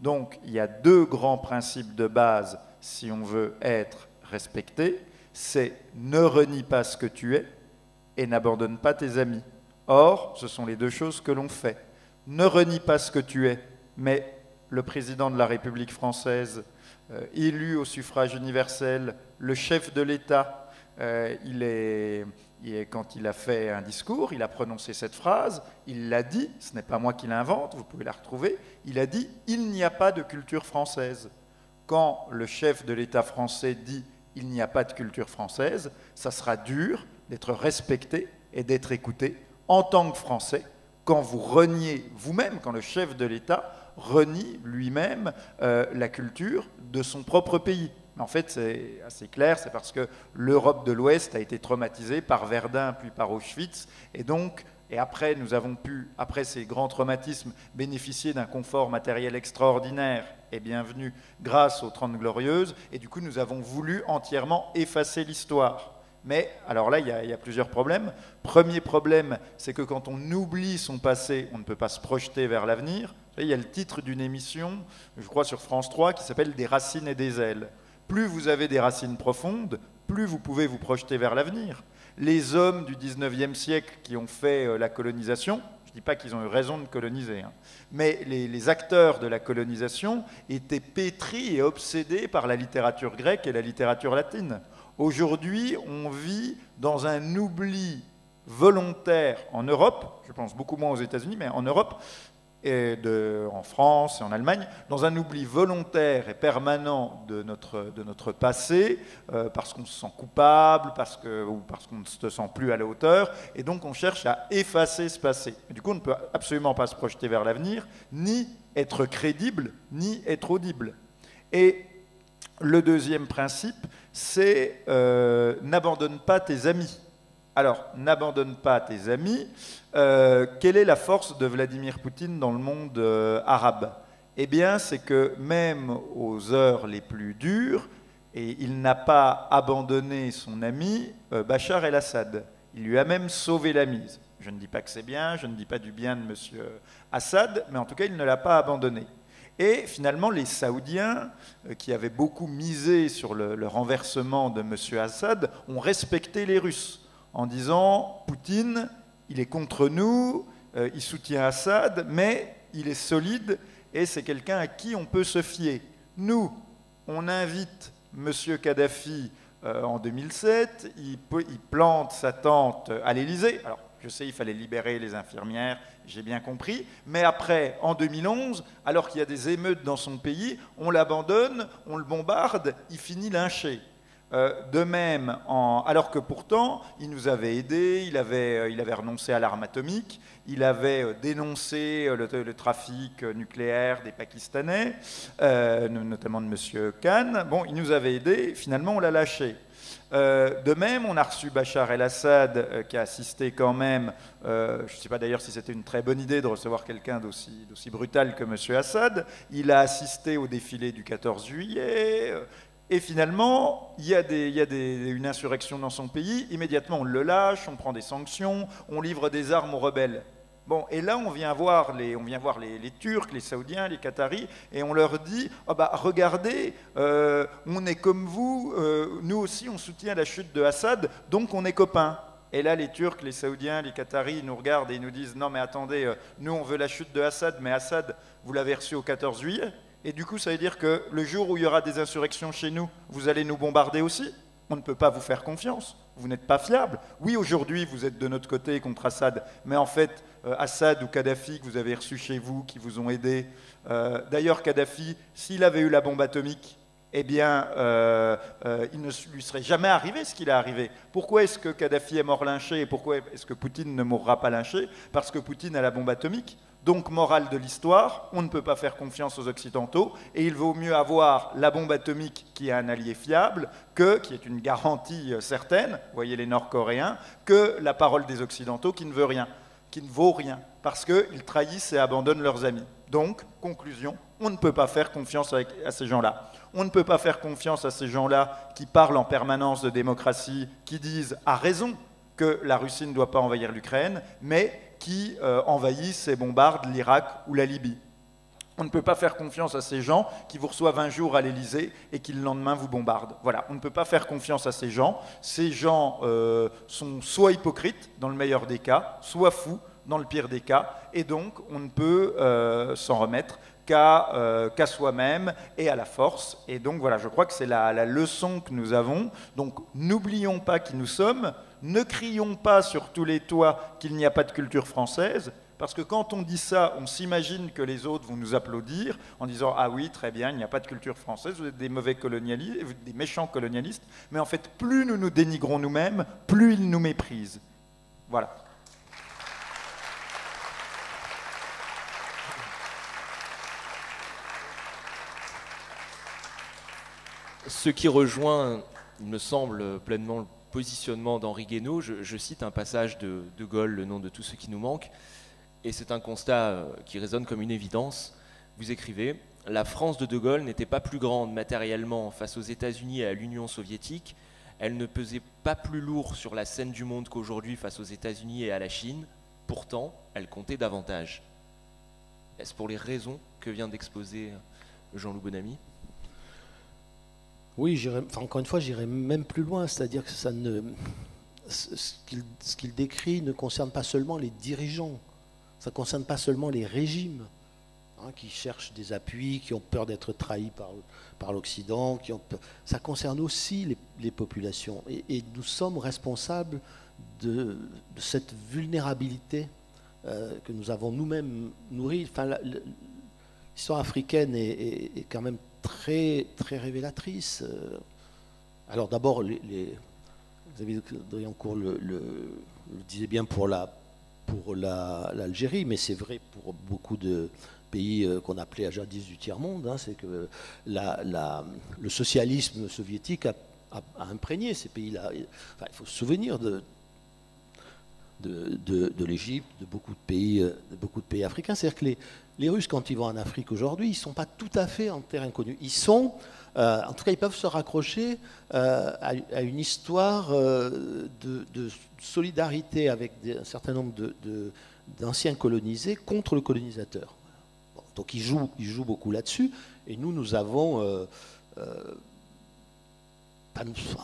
Donc, il y a deux grands principes de base si on veut être respecté. C'est ne renie pas ce que tu es et n'abandonne pas tes amis. Or, ce sont les deux choses que l'on fait. Ne renie pas ce que tu es, mais le président de la République française, élu au suffrage universel, le chef de l'État, quand il a fait un discours, il a prononcé cette phrase, il l'a dit, ce n'est pas moi qui l'invente, vous pouvez la retrouver, il a dit « il n'y a pas de culture française ». Quand le chef de l'État français dit « il n'y a pas de culture française », ça sera dur d'être respecté et d'être écouté en tant que Français quand vous reniez vous-même, quand le chef de l'État renie lui-même la culture de son propre pays. Mais en fait, c'est assez clair, c'est parce que l'Europe de l'Ouest a été traumatisée par Verdun puis par Auschwitz, et après, nous avons pu, après ces grands traumatismes, bénéficier d'un confort matériel extraordinaire et bienvenu grâce aux 30 Glorieuses, et du coup, nous avons voulu entièrement effacer l'histoire. Mais, alors là, il y a plusieurs problèmes. Premier problème, c'est que quand on oublie son passé, on ne peut pas se projeter vers l'avenir. Il y a le titre d'une émission, je crois sur France 3, qui s'appelle « Des racines et des ailes ». Plus vous avez des racines profondes, plus vous pouvez vous projeter vers l'avenir. Les hommes du 19e siècle qui ont fait la colonisation, je ne dis pas qu'ils ont eu raison de coloniser, mais les acteurs de la colonisation étaient pétris et obsédés par la littérature grecque et la littérature latine. Aujourd'hui, on vit dans un oubli volontaire en Europe, je pense beaucoup moins aux États-Unis, mais en Europe, en France et en Allemagne, dans un oubli volontaire et permanent de notre passé, parce qu'on se sent coupable, ou parce qu'on ne se sent plus à la hauteur, et donc on cherche à effacer ce passé. Du coup, on ne peut absolument pas se projeter vers l'avenir, ni être crédible, ni être audible. Et le deuxième principe, c'est n'abandonne pas tes amis. Alors, n'abandonne pas tes amis. Quelle est la force de Vladimir Poutine dans le monde arabe? Eh bien, c'est que même aux heures les plus dures, et il n'a pas abandonné son ami Bachar el-Assad. Il lui a même sauvé la mise. Je ne dis pas que c'est bien, je ne dis pas du bien de M. Assad, mais en tout cas, il ne l'a pas abandonné. Et finalement, les Saoudiens, qui avaient beaucoup misé sur le renversement de M. Assad, ont respecté les Russes en disant « Poutine, il est contre nous, il soutient Assad, mais il est solide et c'est quelqu'un à qui on peut se fier. Nous, on invite M. Kadhafi en 2007, il plante sa tente à l'Élysée. Alors, je sais, il fallait libérer les infirmières, j'ai bien compris. Mais après, en 2011, alors qu'il y a des émeutes dans son pays, on l'abandonne, on le bombarde, il finit lynché. De même, alors que pourtant, il nous avait aidés, il avait renoncé à l'arme atomique, il avait dénoncé le trafic nucléaire des Pakistanais, notamment de M. Khan. Bon, il nous avait aidés, finalement on l'a lâché. De même, on a reçu Bachar el-Assad, qui a assisté quand même, je ne sais pas d'ailleurs si c'était une très bonne idée de recevoir quelqu'un d'aussi brutal que M. Assad, il a assisté au défilé du 14 juillet, et finalement, il y a une insurrection dans son pays, immédiatement on le lâche, on prend des sanctions, on livre des armes aux rebelles. Bon, et là, on vient voir les Turcs, les Saoudiens, les Qataris, et on leur dit oh bah, regardez, on est comme vous, nous aussi on soutient la chute de Assad, donc on est copains. Et là, les Turcs, les Saoudiens, les Qataris nous regardent et ils nous disent non, mais attendez, nous on veut la chute de Assad, mais Assad, vous l'avez reçu au 14 juillet. Et du coup, ça veut dire que le jour où il y aura des insurrections chez nous, vous allez nous bombarder aussi. On ne peut pas vous faire confiance. Vous n'êtes pas fiable. Oui, aujourd'hui, vous êtes de notre côté contre Assad, mais en fait, Assad ou Kadhafi que vous avez reçus chez vous, qui vous ont aidé. D'ailleurs, Kadhafi, s'il avait eu la bombe atomique, eh bien, il ne lui serait jamais arrivé ce qu'il est arrivé. Pourquoi est-ce que Kadhafi est mort lynché et pourquoi est-ce que Poutine ne mourra pas lynché? Parce que Poutine a la bombe atomique. Donc, morale de l'histoire, on ne peut pas faire confiance aux Occidentaux et il vaut mieux avoir la bombe atomique qui est un allié fiable, qui est une garantie certaine, vous voyez les Nord-Coréens, que la parole des Occidentaux qui ne vaut rien, parce qu'ils trahissent et abandonnent leurs amis. Donc, conclusion, on ne peut pas faire confiance à ces gens-là. On ne peut pas faire confiance à ces gens-là qui parlent en permanence de démocratie, qui disent à raison que la Russie ne doit pas envahir l'Ukraine, mais qui envahissent et bombardent l'Irak ou la Libye. On ne peut pas faire confiance à ces gens qui vous reçoivent un jour à l'Élysée et qui le lendemain vous bombardent. Voilà, on ne peut pas faire confiance à ces gens. Ces gens sont soit hypocrites, dans le meilleur des cas, soit fous, dans le pire des cas, et donc on ne peut s'en remettre qu'à soi-même et à la force. Et donc voilà, je crois que c'est la leçon que nous avons. Donc n'oublions pas qui nous sommes, ne crions pas sur tous les toits qu'il n'y a pas de culture française, parce que quand on dit ça, on s'imagine que les autres vont nous applaudir en disant « Ah oui, très bien, il n'y a pas de culture française, vous êtes des mauvais colonialistes, des méchants colonialistes. » Mais en fait, plus nous nous dénigrons nous-mêmes, plus ils nous méprisent. Voilà. Ce qui rejoint, il me semble, pleinement le positionnement d'Henri Guénaud, je cite un passage de De Gaulle, le nom de tout ce qui nous manque, et c'est un constat qui résonne comme une évidence. Vous écrivez « La France de De Gaulle n'était pas plus grande matériellement face aux États-Unis et à l'Union soviétique, elle ne pesait pas plus lourd sur la scène du monde qu'aujourd'hui face aux États-Unis et à la Chine, pourtant elle comptait davantage. » Est-ce pour les raisons que vient d'exposer Jean-Loup Bonamy ? Oui, encore une fois, j'irai même plus loin, c'est-à-dire que ce qu'il décrit ne concerne pas seulement les dirigeants, ça ne concerne pas seulement les régimes qui cherchent des appuis, qui ont peur d'être trahis par l'Occident, ça concerne aussi les populations. Et nous sommes responsables de cette vulnérabilité que nous avons nous-mêmes nourrie. Enfin, l'histoire africaine est quand même très, très révélatrice. Alors d'abord, Xavier Driancourt le disait bien pour l'Algérie, mais c'est vrai pour beaucoup de pays qu'on appelait jadis du tiers-monde, c'est que le socialisme soviétique a imprégné ces pays-là. Enfin, il faut se souvenir de l'Égypte, de beaucoup de pays africains. C'est-à-dire que les Russes, quand ils vont en Afrique aujourd'hui, ils ne sont pas tout à fait en terre inconnue. Ils sont, en tout cas, ils peuvent se raccrocher à une histoire de solidarité avec un certain nombre d'anciens colonisés contre le colonisateur. Bon, donc ils jouent beaucoup là-dessus. Et nous avons,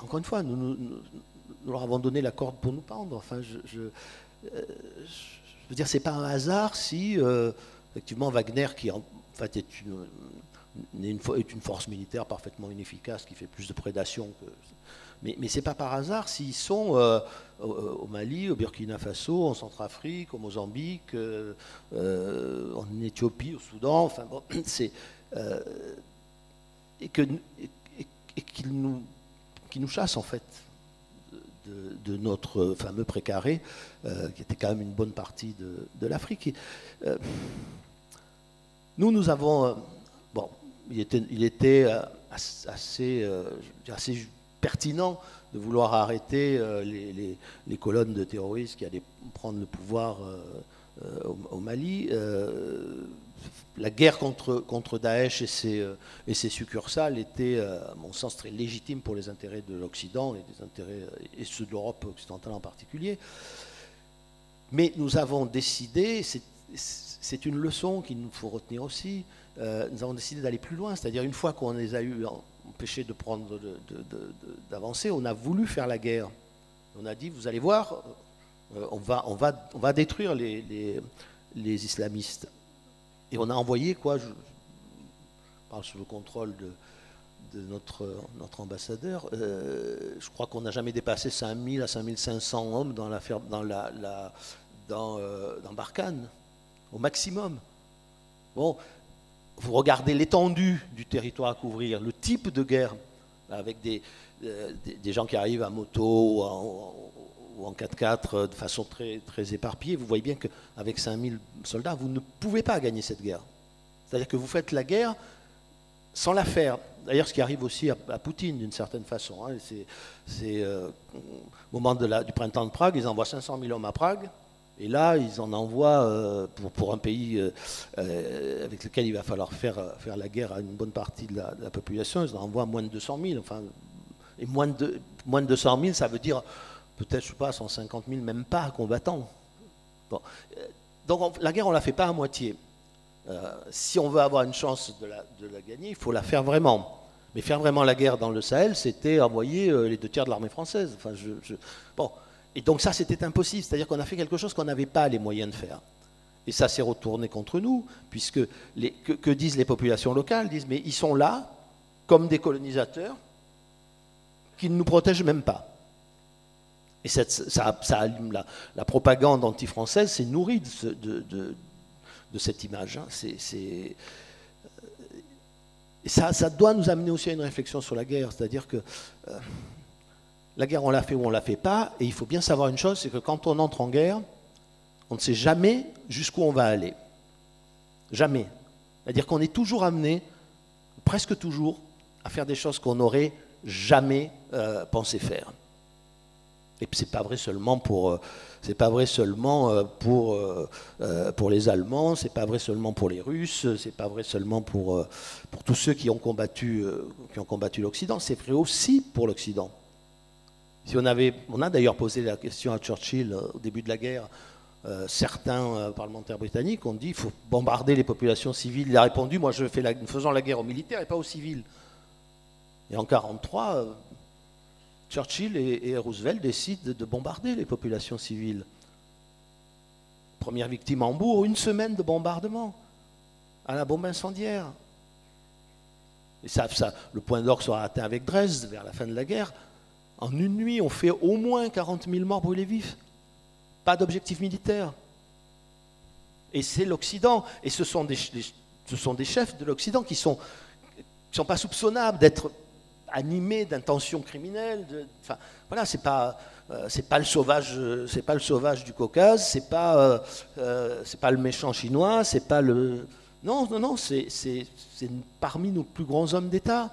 encore une fois, nous leur avons donné la corde pour nous pendre. Enfin, je veux dire, c'est pas un hasard si, effectivement, Wagner, qui en fait est une force militaire parfaitement inefficace, qui fait plus de prédation que... Mais c'est pas par hasard s'ils sont au Mali, au Burkina Faso, en Centrafrique, au Mozambique, en Éthiopie, au Soudan, enfin bon, c'est... et qu'ils nous chassent, en fait, de notre fameux précaré, qui était quand même une bonne partie de l'Afrique. Nous avons... bon, il était assez pertinent de vouloir arrêter les colonnes de terroristes qui allaient prendre le pouvoir au Mali. La guerre contre Daesh et ses succursales était, à mon sens, très légitime pour les intérêts de l'Occident et ceux de l'Europe occidentale en particulier. Mais nous avons décidé, c'est une leçon qu'il nous faut retenir aussi, nous avons décidé d'aller plus loin, c'est-à-dire une fois qu'on les a eu empêchés d'avancer, on a voulu faire la guerre. On a dit, vous allez voir, on va détruire les islamistes. Et on a envoyé, je parle sous le contrôle de notre ambassadeur, je crois qu'on n'a jamais dépassé 5000 à 5500 hommes dans Barkhane, au maximum. Bon, vous regardez l'étendue du territoire à couvrir, le type de guerre, avec des gens qui arrivent à moto ou en 4x4 de façon très, très éparpillée, vous voyez bien qu'avec 5000 soldats, vous ne pouvez pas gagner cette guerre. C'est-à-dire que vous faites la guerre sans la faire. D'ailleurs, ce qui arrive aussi à Poutine, d'une certaine façon. Hein, au moment du printemps de Prague, ils envoient 500 000 hommes à Prague. Et là, ils en envoient, pour un pays avec lequel il va falloir faire la guerre à une bonne partie de la population, ils en envoient moins de 200 000. Enfin, et moins de 200 000, ça veut dire peut-être, je ne sais pas, 150 000, même pas, combattants. Bon. Donc la guerre, on ne la fait pas à moitié. Si on veut avoir une chance de la gagner, il faut la faire vraiment. Mais faire vraiment la guerre dans le Sahel, c'était envoyer les 2 tiers de l'armée française. Enfin, bon. Et donc ça, c'était impossible. C'est-à-dire qu'on a fait quelque chose qu'on n'avait pas les moyens de faire. Et ça s'est retourné contre nous, puisque que disent les populations locales? Disent, mais ils sont là, comme des colonisateurs, qui ne nous protègent même pas. Et ça allume la propagande anti-française, c'est nourri de cette image. Hein. Et ça doit nous amener aussi à une réflexion sur la guerre. C'est-à-dire que... la guerre, on la fait ou on ne la fait pas, et il faut bien savoir une chose, c'est que quand on entre en guerre, on ne sait jamais jusqu'où on va aller. Jamais. C'est-à-dire qu'on est toujours amené, presque toujours, à faire des choses qu'on n'aurait jamais pensé faire. Et ce n'est pas vrai seulement pour les Allemands, c'est pas vrai seulement pour les Russes, c'est pas vrai seulement pour tous ceux qui ont combattu l'Occident, c'est vrai aussi pour l'Occident. On a d'ailleurs posé la question à Churchill au début de la guerre. Certains parlementaires britanniques ont dit qu'il faut bombarder les populations civiles. Il a répondu, moi je fais faisons la guerre aux militaires et pas aux civils. Et en 1943, Churchill et Roosevelt décident de bombarder les populations civiles. Première victime à Hambourg, 1 semaine de bombardement à la bombe incendiaire. Et le point d'orgue sera atteint avec Dresde vers la fin de la guerre. En une nuit, on fait au moins 40 000 morts brûlés vifs. Pas d'objectif militaire. Et c'est l'Occident. Et ce sont des chefs de l'Occident qui sont pas soupçonnables d'être animés d'intentions criminelles. Enfin, voilà, c'est pas le sauvage du Caucase, c'est pas le méchant chinois, c'est pas le... Non, c'est parmi nos plus grands hommes d'État.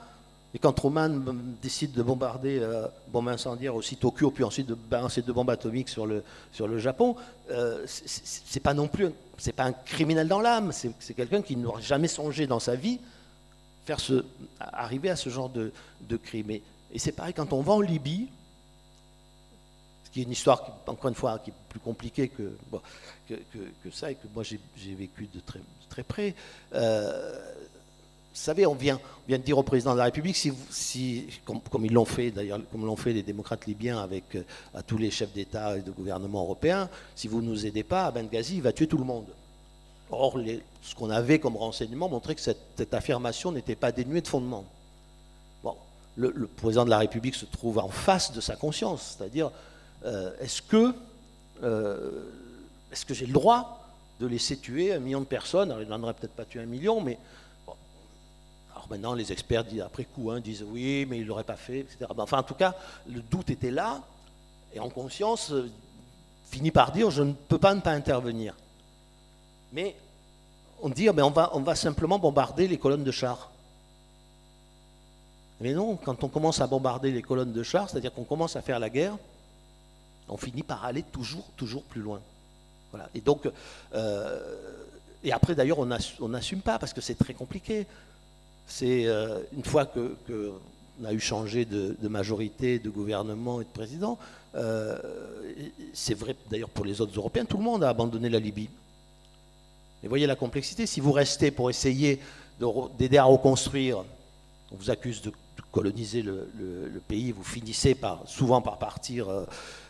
Et quand Truman décide de bombarder bombe incendiaire aussi Tokyo, puis ensuite de balancer 2 bombes atomiques sur le Japon, c'est pas non plus, c'est pas un criminel dans l'âme, c'est quelqu'un qui n'aurait jamais songé dans sa vie arriver à ce genre de crime. Et c'est pareil quand on va en Libye, ce qui est une histoire, encore une fois, qui est plus compliquée que ça, et que moi j'ai vécu de très près. savez, on vient de dire au président de la République, comme ils l'ont fait d'ailleurs, comme l'ont fait les démocrates libyens avec à tous les chefs d'État et de gouvernement européens, si vous ne nous aidez pas, à Benghazi, il va tuer tout le monde. Or, ce qu'on avait comme renseignement montrait que cette affirmation n'était pas dénuée de fondement. Bon, le président de la République se trouve en face de sa conscience, c'est-à-dire, est-ce que j'ai le droit de laisser tuer 1 million de personnes? Alors, il n'en aurait peut-être pas tué 1 million, mais... Bon. Alors maintenant, les experts disent, après coup, disent oui, mais il ne l'aurait pas fait, etc. Enfin, en tout cas, le doute était là, et en conscience, finit par dire, je ne peux pas ne pas intervenir. Mais on dit, on va simplement bombarder les colonnes de chars. Mais non, quand on commence à bombarder les colonnes de chars, c'est-à-dire qu'on commence à faire la guerre, on finit par aller toujours plus loin. Voilà. Et donc, et après d'ailleurs, on n'assume pas parce que c'est très compliqué. C'est une fois qu'on a eu changé de majorité, de gouvernement et de président, c'est vrai d'ailleurs pour les autres Européens, tout le monde a abandonné la Libye. Et voyez la complexité, si vous restez pour essayer d'aider à reconstruire, on vous accuse de coloniser le pays, vous finissez souvent par partir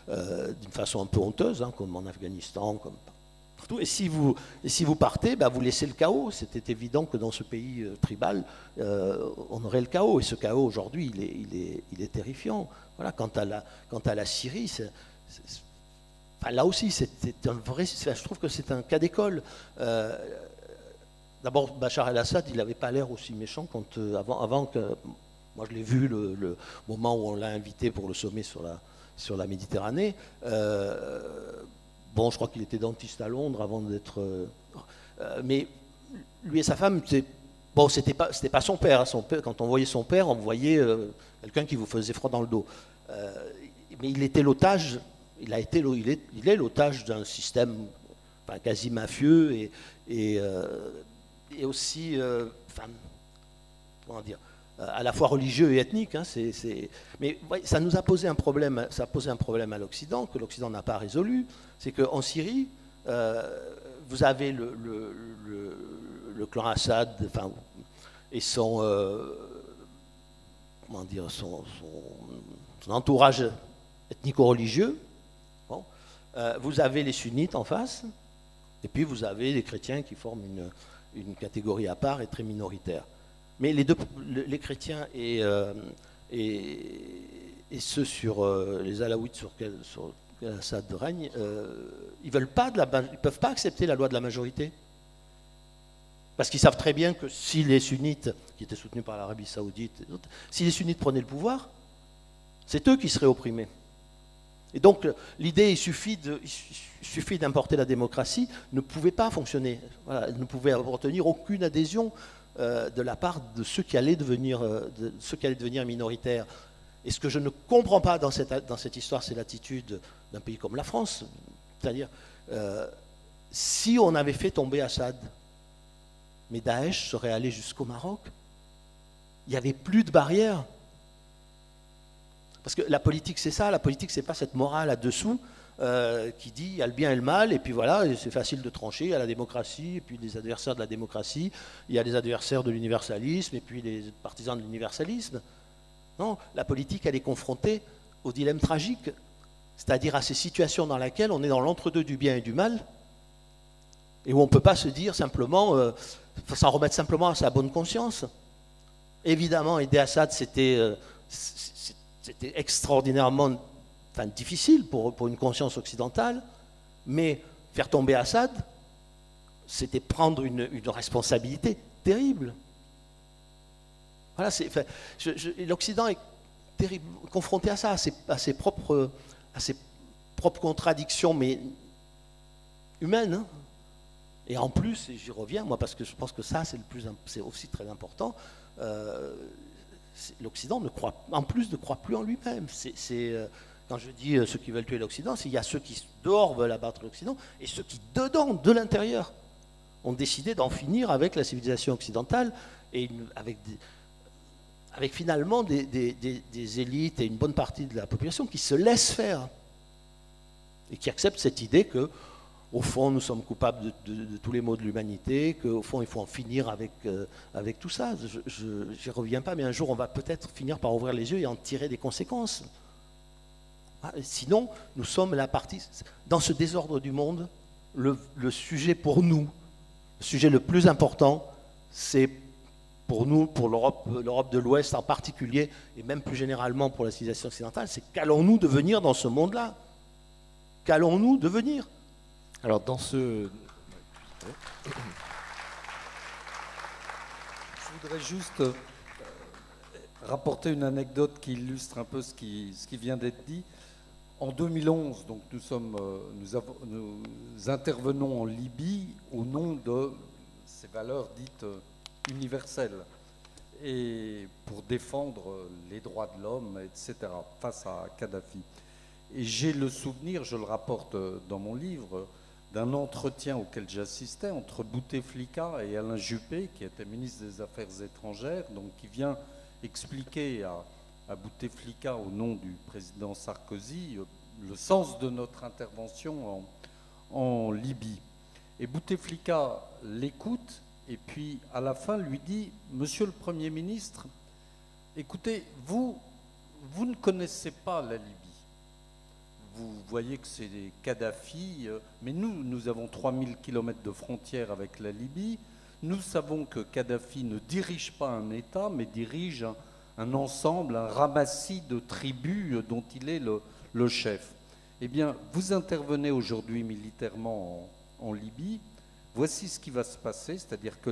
d'une façon un peu honteuse, comme en Afghanistan, comme partout. Et si vous partez, vous laissez le chaos. C'était évident que dans ce pays tribal, on aurait le chaos. Et ce chaos, aujourd'hui, il est terrifiant. Voilà, quant à la Syrie, là aussi, c'est un vrai. Je trouve que c'est un cas d'école. D'abord, Bachar el-Assad, il n'avait pas l'air aussi méchant avant que. Moi, je l'ai vu le moment où on l'a invité pour le sommet sur la Méditerranée. Bon, je crois qu'il était dentiste à Londres avant d'être. Mais lui et sa femme, c'était pas son père. Son père. Quand on voyait son père, on voyait quelqu'un qui vous faisait froid dans le dos. Mais il était l'otage. Il est l'otage d'un système quasi mafieux et aussi, comment dire, à la fois religieux et ethnique. Mais ça nous a posé un problème. Ça a posé un problème à l'Occident que l'Occident n'a pas résolu. C'est qu'en Syrie, vous avez le clan Assad, et son entourage ethnico-religieux. Bon. Vous avez les sunnites en face, et puis vous avez les chrétiens qui forment une catégorie à part et très minoritaire. Mais les chrétiens et ceux sur les alaouites sur lesquels Assad règne, ils ne peuvent pas accepter la loi de la majorité. Parce qu'ils savent très bien que si les sunnites, qui étaient soutenus par l'Arabie Saoudite, si les sunnites prenaient le pouvoir, c'est eux qui seraient opprimés. Et donc l'idée, il suffit d'importer la démocratie, ne pouvait pas fonctionner. Voilà, elle ne pouvait obtenir aucune adhésion de la part de ceux qui allaient devenir minoritaires. Et ce que je ne comprends pas dans cette histoire, c'est l'attitude d'un pays comme la France. C'est-à-dire, si on avait fait tomber Assad, mais Daesh serait allé jusqu'au Maroc, il n'y avait plus de barrières. Parce que la politique, c'est ça. La politique, c'est pas cette morale là-dessous qui dit il y a le bien et le mal, et puis voilà, c'est facile de trancher. Il y a la démocratie, et puis les adversaires de la démocratie. Il y a les adversaires de l'universalisme, et puis les partisans de l'universalisme. Non, la politique, elle est confrontée au dilemme tragique, c'est-à-dire à ces situations dans lesquelles on est dans l'entre-deux du bien et du mal, et où on ne peut pas se dire simplement, s'en remettre simplement à sa bonne conscience. Évidemment, aider Assad, c'était extraordinairement difficile pour une conscience occidentale, mais faire tomber Assad, c'était prendre une responsabilité terrible. Voilà, l'Occident est terrible, confronté à ça, à ses propres contradictions, mais humaines. Et en plus, et j'y reviens, moi, parce que je pense que ça, c'est aussi très important, l'Occident ne croit plus en lui-même. Quand je dis ceux qui veulent tuer l'Occident, il y a ceux qui dehors veulent abattre l'Occident, et ceux qui dedans, de l'intérieur, ont décidé d'en finir avec la civilisation occidentale, et avec finalement des élites et une bonne partie de la population qui se laissent faire, et qui acceptent cette idée que au fond, nous sommes coupables de tous les maux de l'humanité, qu'au fond, il faut en finir avec tout ça. Je n'y reviens pas, mais un jour, on va peut-être finir par ouvrir les yeux et en tirer des conséquences. Sinon, nous sommes la partie... Dans ce désordre du monde, le sujet pour nous, le sujet le plus important, c'est pour nous, pour l'Europe de l'Ouest en particulier, et même plus généralement pour la civilisation occidentale, c'est qu'allons-nous devenir dans ce monde-là? Qu'allons-nous devenir? Alors dans ce... Je voudrais juste rapporter une anecdote qui illustre un peu ce qui vient d'être dit. En 2011, donc nous intervenons en Libye au nom de ces valeurs dites universelles et pour défendre les droits de l'homme, etc., face à Kadhafi. Et j'ai le souvenir, je le rapporte dans mon livre, d'un entretien auquel j'assistais entre Bouteflika et Alain Juppé, qui était ministre des Affaires étrangères, donc qui vient expliquer à Bouteflika, au nom du président Sarkozy, le sens de notre intervention en Libye. Et Bouteflika l'écoute, et puis à la fin lui dit « Monsieur le Premier ministre, écoutez, vous ne connaissez pas la Libye. Vous voyez que c'est Kadhafi, mais nous avons 3000 km de frontière avec la Libye. Nous savons que Kadhafi ne dirige pas un État, mais dirige un ensemble, un ramassis de tribus dont il est le chef. Eh bien, vous intervenez aujourd'hui militairement en Libye. Voici ce qui va se passer, c'est-à-dire que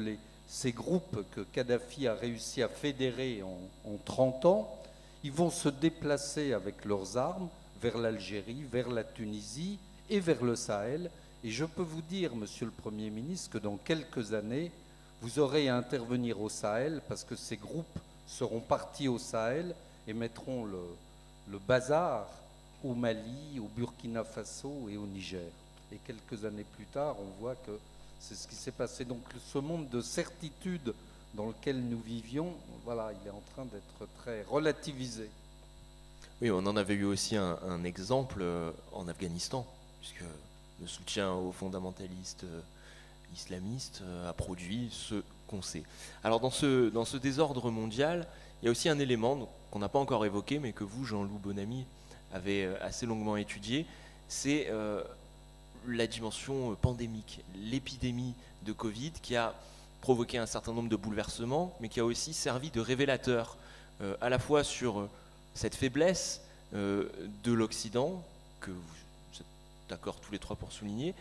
ces groupes que Kadhafi a réussi à fédérer en 30 ans, ils vont se déplacer avec leurs armes vers l'Algérie, vers la Tunisie et vers le Sahel. Et je peux vous dire, Monsieur le Premier ministre, que dans quelques années, vous aurez à intervenir au Sahel parce que ces groupes seront partis au Sahel et mettront le bazar au Mali, au Burkina Faso et au Niger. Et quelques années plus tard, on voit que c'est ce qui s'est passé. Donc ce monde de certitude dans lequel nous vivions, voilà, il est en train d'être très relativisé. Oui, on en avait eu aussi un exemple en Afghanistan, puisque le soutien aux fondamentalistes islamistes a produit ce qu'on sait. Alors dans ce désordre mondial, il y a aussi un élément qu'on n'a pas encore évoqué, mais que vous, Jean-Loup Bonamy, avez assez longuement étudié, c'est la dimension pandémique, l'épidémie de Covid qui a provoqué un certain nombre de bouleversements, mais qui a aussi servi de révélateur à la fois sur cette faiblesse de l'Occident, que vous êtes d'accord tous les trois pour souligner,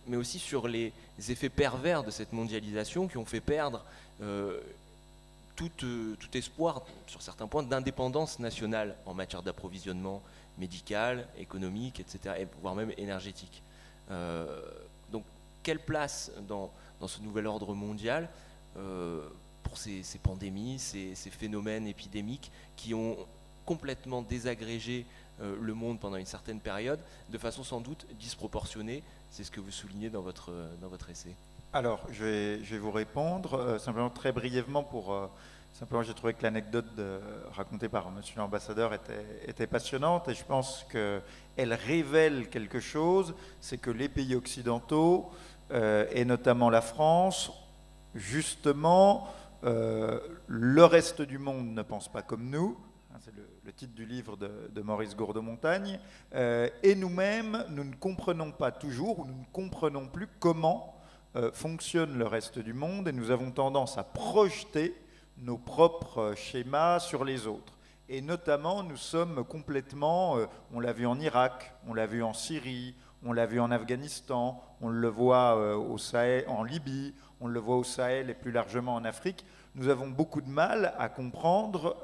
mais aussi sur les effets pervers de cette mondialisation qui ont fait perdre tout espoir, sur certains points, d'indépendance nationale en matière d'approvisionnement médical, économique, etc., et voire même énergétique. Donc, quelle place dans ce nouvel ordre mondial pour ces pandémies, ces phénomènes épidémiques qui ont complètement désagrégé le monde pendant une certaine période, de façon sans doute disproportionnée? C'est ce que vous soulignez dans votre essai. Alors, je vais vous répondre, simplement très brièvement simplement, j'ai trouvé que l'anecdote racontée par monsieur l'ambassadeur était passionnante et je pense qu'elle révèle quelque chose, c'est que les pays occidentaux, et notamment la France, justement, le reste du monde ne pense pas comme nous, c'est le titre du livre de Maurice Gourdeau-Montagne, et nous-mêmes, nous ne comprenons pas toujours, ou nous ne comprenons plus comment fonctionne le reste du monde, et nous avons tendance à projeter nos propres schémas sur les autres. Et notamment, nous sommes complètement, on l'a vu en Irak, on l'a vu en Syrie, on l'a vu en Afghanistan, on le voit au Sahel, en Libye, on le voit au Sahel et plus largement en Afrique. Nous avons beaucoup de mal à comprendre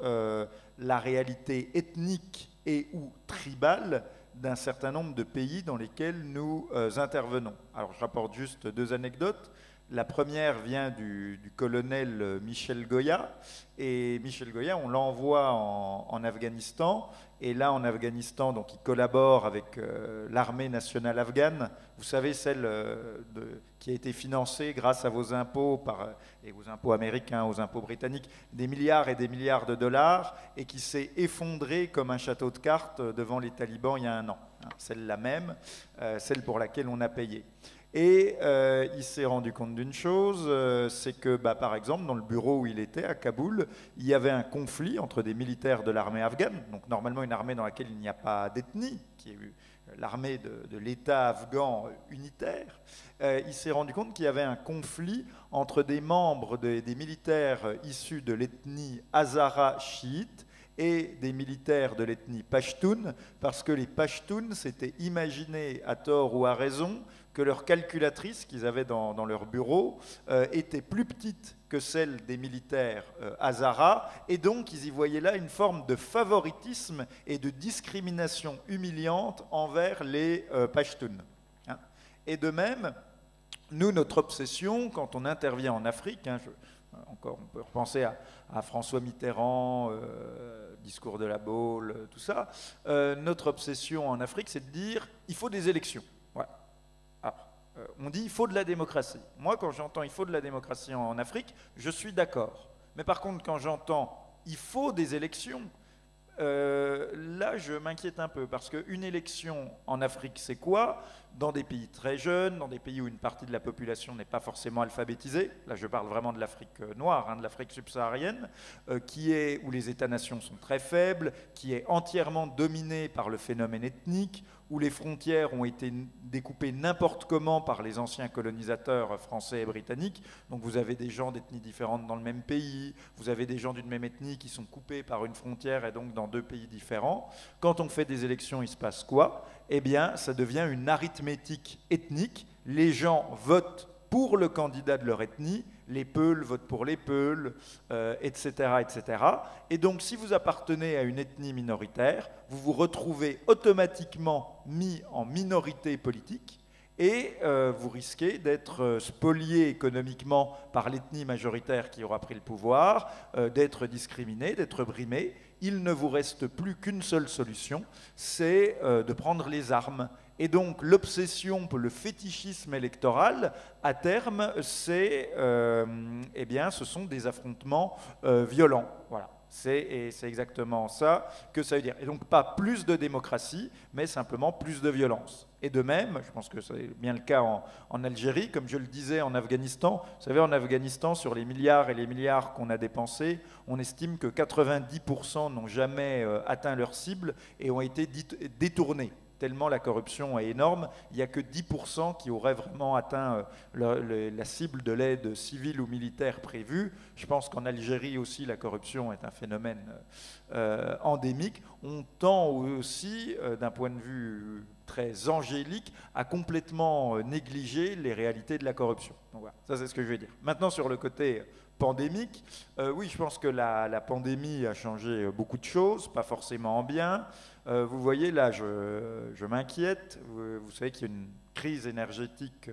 la réalité ethnique et ou tribale d'un certain nombre de pays dans lesquels nous intervenons. Alors je rapporte juste deux anecdotes. La première vient du colonel Michel Goya. Et Michel Goya, on l'envoie en Afghanistan. Et là, en Afghanistan, donc, il collabore avec l'armée nationale afghane. Vous savez, celle qui a été financée grâce à vos impôts, et aux impôts américains, aux impôts britanniques, des milliards et des milliards de dollars, et qui s'est effondrée comme un château de cartes devant les talibans il y a un an. celle-là même, celle pour laquelle on a payé. Et il s'est rendu compte d'une chose, c'est que, par exemple, dans le bureau où il était, à Kaboul, il y avait un conflit entre des militaires de l'armée afghane, donc normalement une armée dans laquelle il n'y a pas d'ethnie, qui est l'armée de l'État afghan unitaire. Il s'est rendu compte qu'il y avait un conflit entre des membres des militaires issus de l'ethnie Hazara chiite et des militaires de l'ethnie Pashtun, parce que les Pashtuns s'étaient imaginés, à tort ou à raison, que leur calculatrice qu'ils avaient dans leur bureau était plus petite que celle des militaires Hazara, et donc ils y voyaient là une forme de favoritisme et de discrimination humiliante envers les Pashtuns. Hein. Et de même, nous, notre obsession, quand on intervient en Afrique, encore, on peut repenser à François Mitterrand, discours de la Baule, tout ça, notre obsession en Afrique, c'est de dire il faut des élections. Voilà. On dit il faut de la démocratie. Moi, quand j'entends il faut de la démocratie en Afrique, je suis d'accord. Mais par contre, quand j'entends il faut des élections, là, je m'inquiète un peu, parce qu'une élection en Afrique, c'est quoi? Dans des pays très jeunes, dans des pays où une partie de la population n'est pas forcément alphabétisée, là je parle vraiment de l'Afrique noire, de l'Afrique subsaharienne, où les États-nations sont très faibles, qui est entièrement dominée par le phénomène ethnique, où les frontières ont été découpées n'importe comment par les anciens colonisateurs français et britanniques. Donc vous avez des gens d'ethnies différentes dans le même pays, vous avez des gens d'une même ethnie qui sont coupés par une frontière et donc dans deux pays différents. Quand on fait des élections, il se passe quoi? Eh bien, ça devient une arithmétique ethnique. Les gens votent pour le candidat de leur ethnie, les Peuls votent pour les Peuls, etc., etc. Et donc, si vous appartenez à une ethnie minoritaire, vous vous retrouvez automatiquement mis en minorité politique et vous risquez d'être spolié économiquement par l'ethnie majoritaire qui aura pris le pouvoir, d'être discriminé, d'être brimé. Il ne vous reste plus qu'une seule solution, c'est de prendre les armes. Et donc l'obsession pour le fétichisme électoral, à terme, ce sont des affrontements violents. Voilà. C'est exactement ça que ça veut dire. Et donc pas plus de démocratie, mais simplement plus de violence. Et de même, je pense que c'est bien le cas en Algérie, comme je le disais en Afghanistan. Vous savez, en Afghanistan, sur les milliards et les milliards qu'on a dépensés, on estime que 90% n'ont jamais atteint leur cible et ont été détournés. Tellement la corruption est énorme, il n'y a que 10% qui auraient vraiment atteint la cible de l'aide civile ou militaire prévue. Je pense qu'en Algérie aussi, la corruption est un phénomène endémique. On tend aussi, d'un point de vue très angélique, à complètement négliger les réalités de la corruption. Donc voilà, ça c'est ce que je vais dire. Maintenant, sur le côté pandémique, oui, je pense que la pandémie a changé beaucoup de choses, pas forcément en bien. Vous voyez, là, je m'inquiète. Vous savez qu'il y a une crise énergétique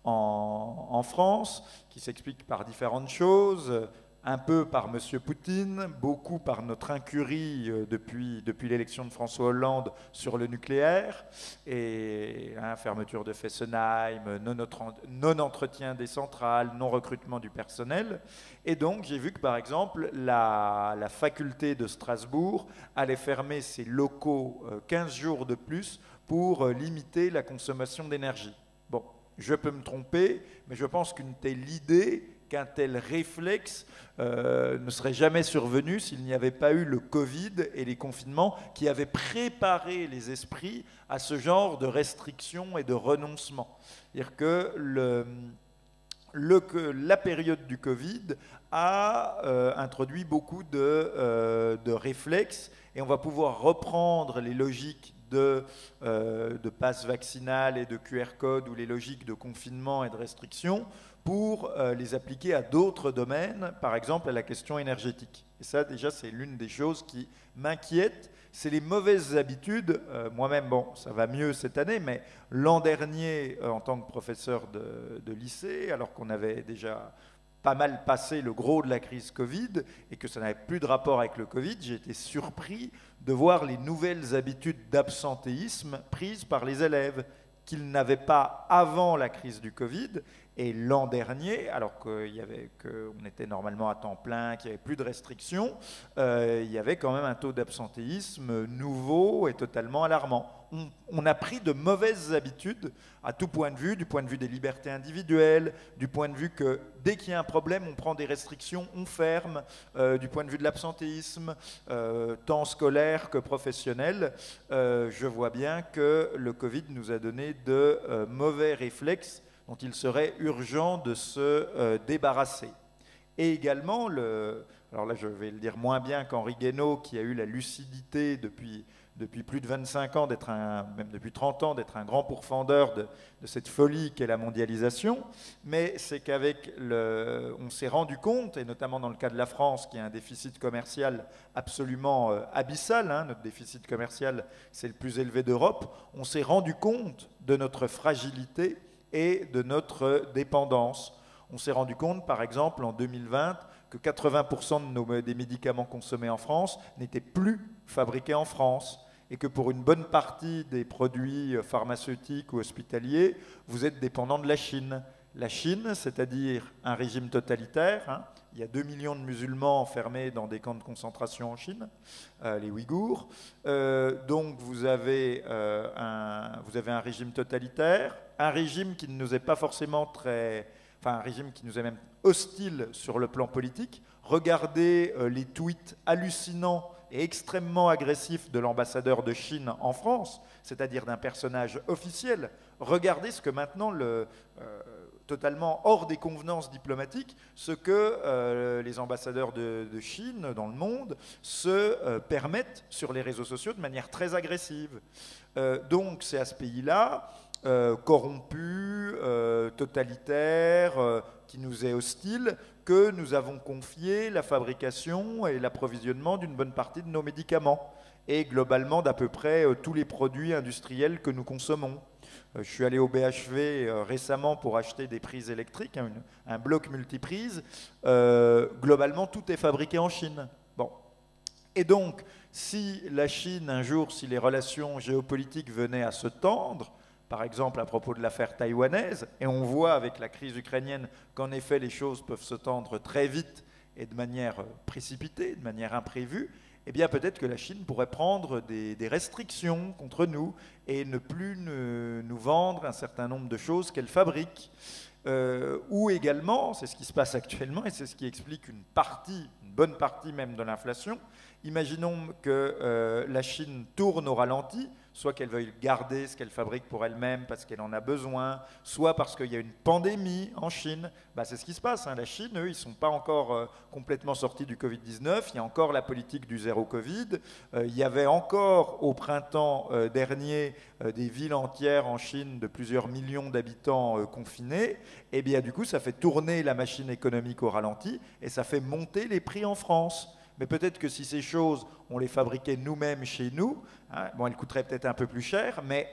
en France qui s'explique par différentes choses. Un peu par M. Poutine, beaucoup par notre incurie depuis l'élection de François Hollande sur le nucléaire, et fermeture de Fessenheim, non-entretien des centrales, non-recrutement du personnel. Et donc j'ai vu que par exemple la faculté de Strasbourg allait fermer ses locaux 15 jours de plus pour limiter la consommation d'énergie. Bon, je peux me tromper, mais je pense qu'une telle idée, qu'un tel réflexe ne serait jamais survenu s'il n'y avait pas eu le Covid et les confinements qui avaient préparé les esprits à ce genre de restrictions et de renoncements. C'est-à-dire que la période du Covid a introduit beaucoup de réflexes, et on va pouvoir reprendre les logiques de passe vaccinal et de QR code, ou les logiques de confinement et de restriction, pour les appliquer à d'autres domaines, par exemple à la question énergétique. Et ça, déjà, c'est l'une des choses qui m'inquiète, c'est les mauvaises habitudes. Moi-même, bon, ça va mieux cette année, mais l'an dernier, en tant que professeur de lycée, alors qu'on avait déjà pas mal passé le gros de la crise Covid et que ça n'avait plus de rapport avec le Covid, j'ai été surpris de voir les nouvelles habitudes d'absentéisme prises par les élèves qu'ils n'avaient pas avant la crise du Covid. Et l'an dernier, alors qu'on était normalement à temps plein, qu'il n'y avait plus de restrictions, il y avait quand même un taux d'absentéisme nouveau et totalement alarmant. On a pris de mauvaises habitudes à tout point de vue, du point de vue des libertés individuelles, du point de vue que dès qu'il y a un problème, on prend des restrictions, on ferme, du point de vue de l'absentéisme, tant scolaire que professionnel. Je vois bien que le Covid nous a donné de mauvais réflexes dont il serait urgent de se débarrasser. Et également, alors là je vais le dire moins bien qu'Henri Guénaud, qui a eu la lucidité depuis plus de 25 ans, même depuis 30 ans, d'être un grand pourfendeur de cette folie qu'est la mondialisation, mais c'est on s'est rendu compte, et notamment dans le cas de la France, qui a un déficit commercial absolument abyssal, hein, notre déficit commercial c'est le plus élevé d'Europe, on s'est rendu compte de notre fragilité et de notre dépendance. On s'est rendu compte, par exemple, en 2020, que 80% des médicaments consommés en France n'étaient plus fabriqués en France, et que pour une bonne partie des produits pharmaceutiques ou hospitaliers, vous êtes dépendant de la Chine. La Chine, c'est-à-dire un régime totalitaire, hein, il y a 2 millions de musulmans enfermés dans des camps de concentration en Chine, les Ouïghours. Donc vous avez un régime totalitaire, un régime qui ne nous est pas forcément un régime qui nous est même hostile sur le plan politique. Regardez les tweets hallucinants et extrêmement agressif de l'ambassadeur de Chine en France, c'est-à-dire d'un personnage officiel. Regardez ce que maintenant, totalement hors des convenances diplomatiques, ce que les ambassadeurs de Chine dans le monde se permettent sur les réseaux sociaux de manière très agressive. Donc c'est à ce pays-là, corrompu, totalitaire, qui nous est hostile, que nous avons confié la fabrication et l'approvisionnement d'une bonne partie de nos médicaments et globalement d'à peu près tous les produits industriels que nous consommons. Je suis allé au BHV récemment pour acheter des prises électriques, hein, un bloc multiprise. Globalement, tout est fabriqué en Chine. Bon. Et donc, si la Chine, un jour, si les relations géopolitiques venaient à se tendre, par exemple à propos de l'affaire taïwanaise, et on voit avec la crise ukrainienne qu'en effet les choses peuvent se tendre très vite et de manière précipitée, de manière imprévue, eh bien peut-être que la Chine pourrait prendre des restrictions contre nous et ne plus nous vendre un certain nombre de choses qu'elle fabrique. Ou également, c'est ce qui se passe actuellement et c'est ce qui explique une bonne partie même de l'inflation. Imaginons que la Chine tourne au ralenti, soit qu'elle veuille garder ce qu'elle fabrique pour elle-même parce qu'elle en a besoin, soit parce qu'il y a une pandémie en Chine. C'est ce qui se passe, hein. La Chine, eux, ils ne sont pas encore complètement sortis du Covid-19. Il y a encore la politique du zéro Covid. Il y avait encore au printemps dernier des villes entières en Chine de plusieurs millions d'habitants confinés. Et bien du coup, ça fait tourner la machine économique au ralenti et ça fait monter les prix en France. Mais peut-être que si ces choses, on les fabriquait nous-mêmes chez nous, hein, elles coûteraient peut-être un peu plus cher, mais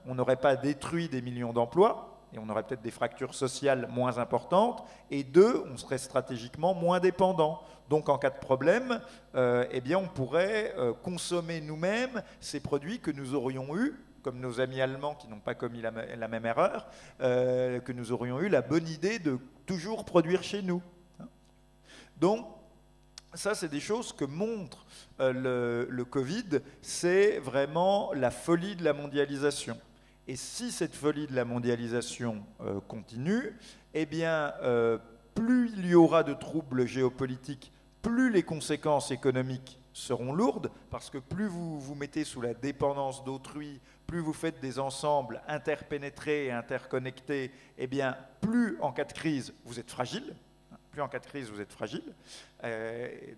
on n'aurait pas détruit des millions d'emplois, et on aurait peut-être des fractures sociales moins importantes, et deux, on serait stratégiquement moins dépendant. Donc en cas de problème, on pourrait consommer nous-mêmes ces produits que nous aurions eus, comme nos amis allemands qui n'ont pas commis la même erreur, que nous aurions eu la bonne idée de toujours produire chez nous. Donc, ça, c'est des choses que montre le Covid, c'est vraiment la folie de la mondialisation. Et si cette folie de la mondialisation continue, eh bien, plus il y aura de troubles géopolitiques, plus les conséquences économiques seront lourdes, parce que plus vous vous mettez sous la dépendance d'autrui, plus vous faites des ensembles interpénétrés et interconnectés, eh bien, plus en cas de crise, vous êtes fragile. Plus en cas de crise, vous êtes fragile.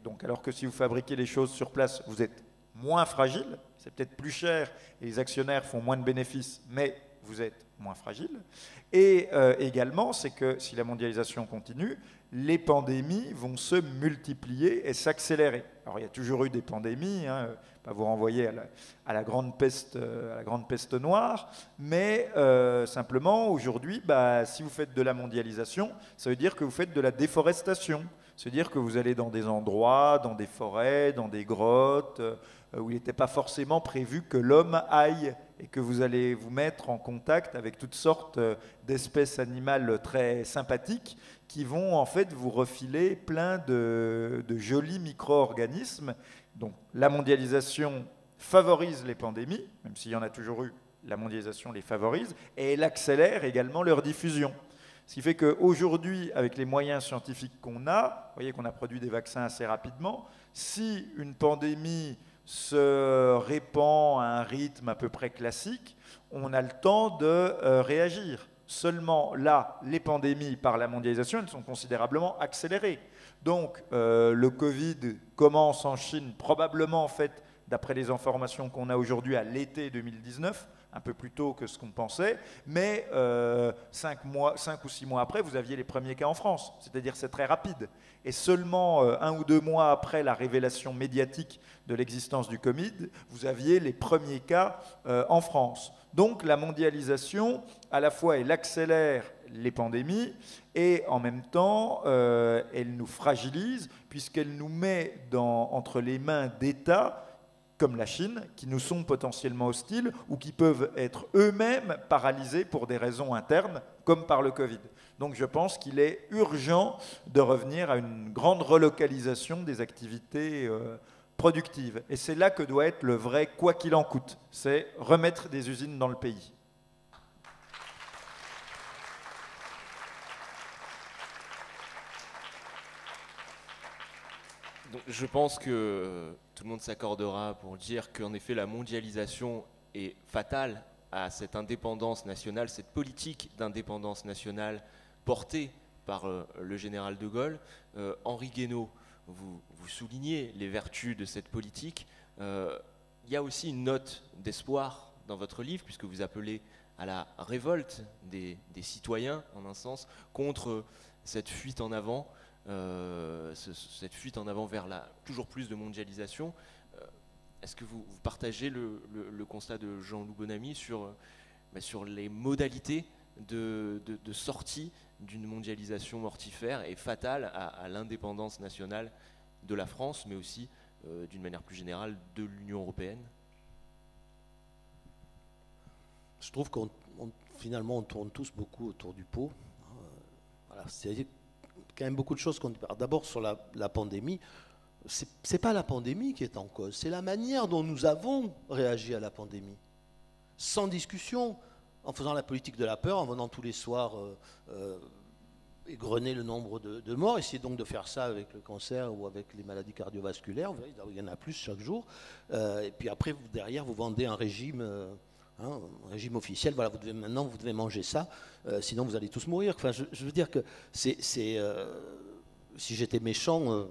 Donc, alors que si vous fabriquez les choses sur place, vous êtes moins fragile. C'est peut-être plus cher et les actionnaires font moins de bénéfices, mais vous êtes moins fragile. Et également, c'est que si la mondialisation continue, les pandémies vont se multiplier et s'accélérer. Alors, il y a toujours eu des pandémies, hein, pas vous renvoyer à la grande peste noire, mais simplement, aujourd'hui, si vous faites de la mondialisation, ça veut dire que vous faites de la déforestation. C'est-à-dire que vous allez dans des endroits, dans des forêts, dans des grottes, où il n'était pas forcément prévu que l'homme aille et que vous allez vous mettre en contact avec toutes sortes d'espèces animales très sympathiques qui vont en fait vous refiler plein de jolis micro-organismes. Donc la mondialisation favorise les pandémies, même s'il y en a toujours eu, la mondialisation les favorise, et elle accélère également leur diffusion. Ce qui fait qu'aujourd'hui, avec les moyens scientifiques qu'on a, vous voyez qu'on a produit des vaccins assez rapidement, si une pandémie se répand à un rythme à peu près classique, on a le temps de réagir. Seulement là, les pandémies par la mondialisation, elles sont considérablement accélérées. Donc le Covid commence en Chine probablement en fait, d'après les informations qu'on a aujourd'hui, à l'été 2019, un peu plus tôt que ce qu'on pensait, mais 5 ou 6 mois après, vous aviez les premiers cas en France, c'est-à-dire c'est très rapide. Et seulement 1 ou 2 mois après la révélation médiatique de l'existence du Covid, vous aviez les premiers cas en France. Donc la mondialisation, à la fois, elle accélère les pandémies et en même temps, elle nous fragilise puisqu'elle nous met entre les mains d'États comme la Chine, qui nous sont potentiellement hostiles ou qui peuvent être eux-mêmes paralysés pour des raisons internes, comme par le Covid. Donc je pense qu'il est urgent de revenir à une grande relocalisation des activités productives. Et c'est là que doit être le vrai « quoi qu'il en coûte », c'est remettre des usines dans le pays. Donc, je pense que tout le monde s'accordera pour dire qu'en effet la mondialisation est fatale à cette indépendance nationale, cette politique d'indépendance nationale portée par le général de Gaulle. Henri Guénaud, vous soulignez les vertus de cette politique. Il y a aussi une note d'espoir dans votre livre, puisque vous appelez à la révolte des citoyens, en un sens, contre cette fuite en avant. Cette fuite en avant vers toujours plus de mondialisation. Est-ce que vous partagez le constat de Jean-Loup Bonamy sur les modalités de sortie d'une mondialisation mortifère et fatale à l'indépendance nationale de la France, mais aussi d'une manière plus générale de l'Union européenne? Je trouve finalement on tourne tous beaucoup autour du pot. Voilà, c'est quand même beaucoup de choses qu'on dit. D'abord sur la pandémie, c'est pas la pandémie qui est en cause, c'est la manière dont nous avons réagi à la pandémie. Sans discussion, en faisant la politique de la peur, en venant tous les soirs égrener le nombre de morts, essayer donc de faire ça avec le cancer ou avec les maladies cardiovasculaires, vous voyez, il y en a plus chaque jour, et puis après derrière vous vendez un régime... un régime officiel, voilà, maintenant vous devez manger ça, sinon vous allez tous mourir. Enfin, je veux dire que si j'étais méchant,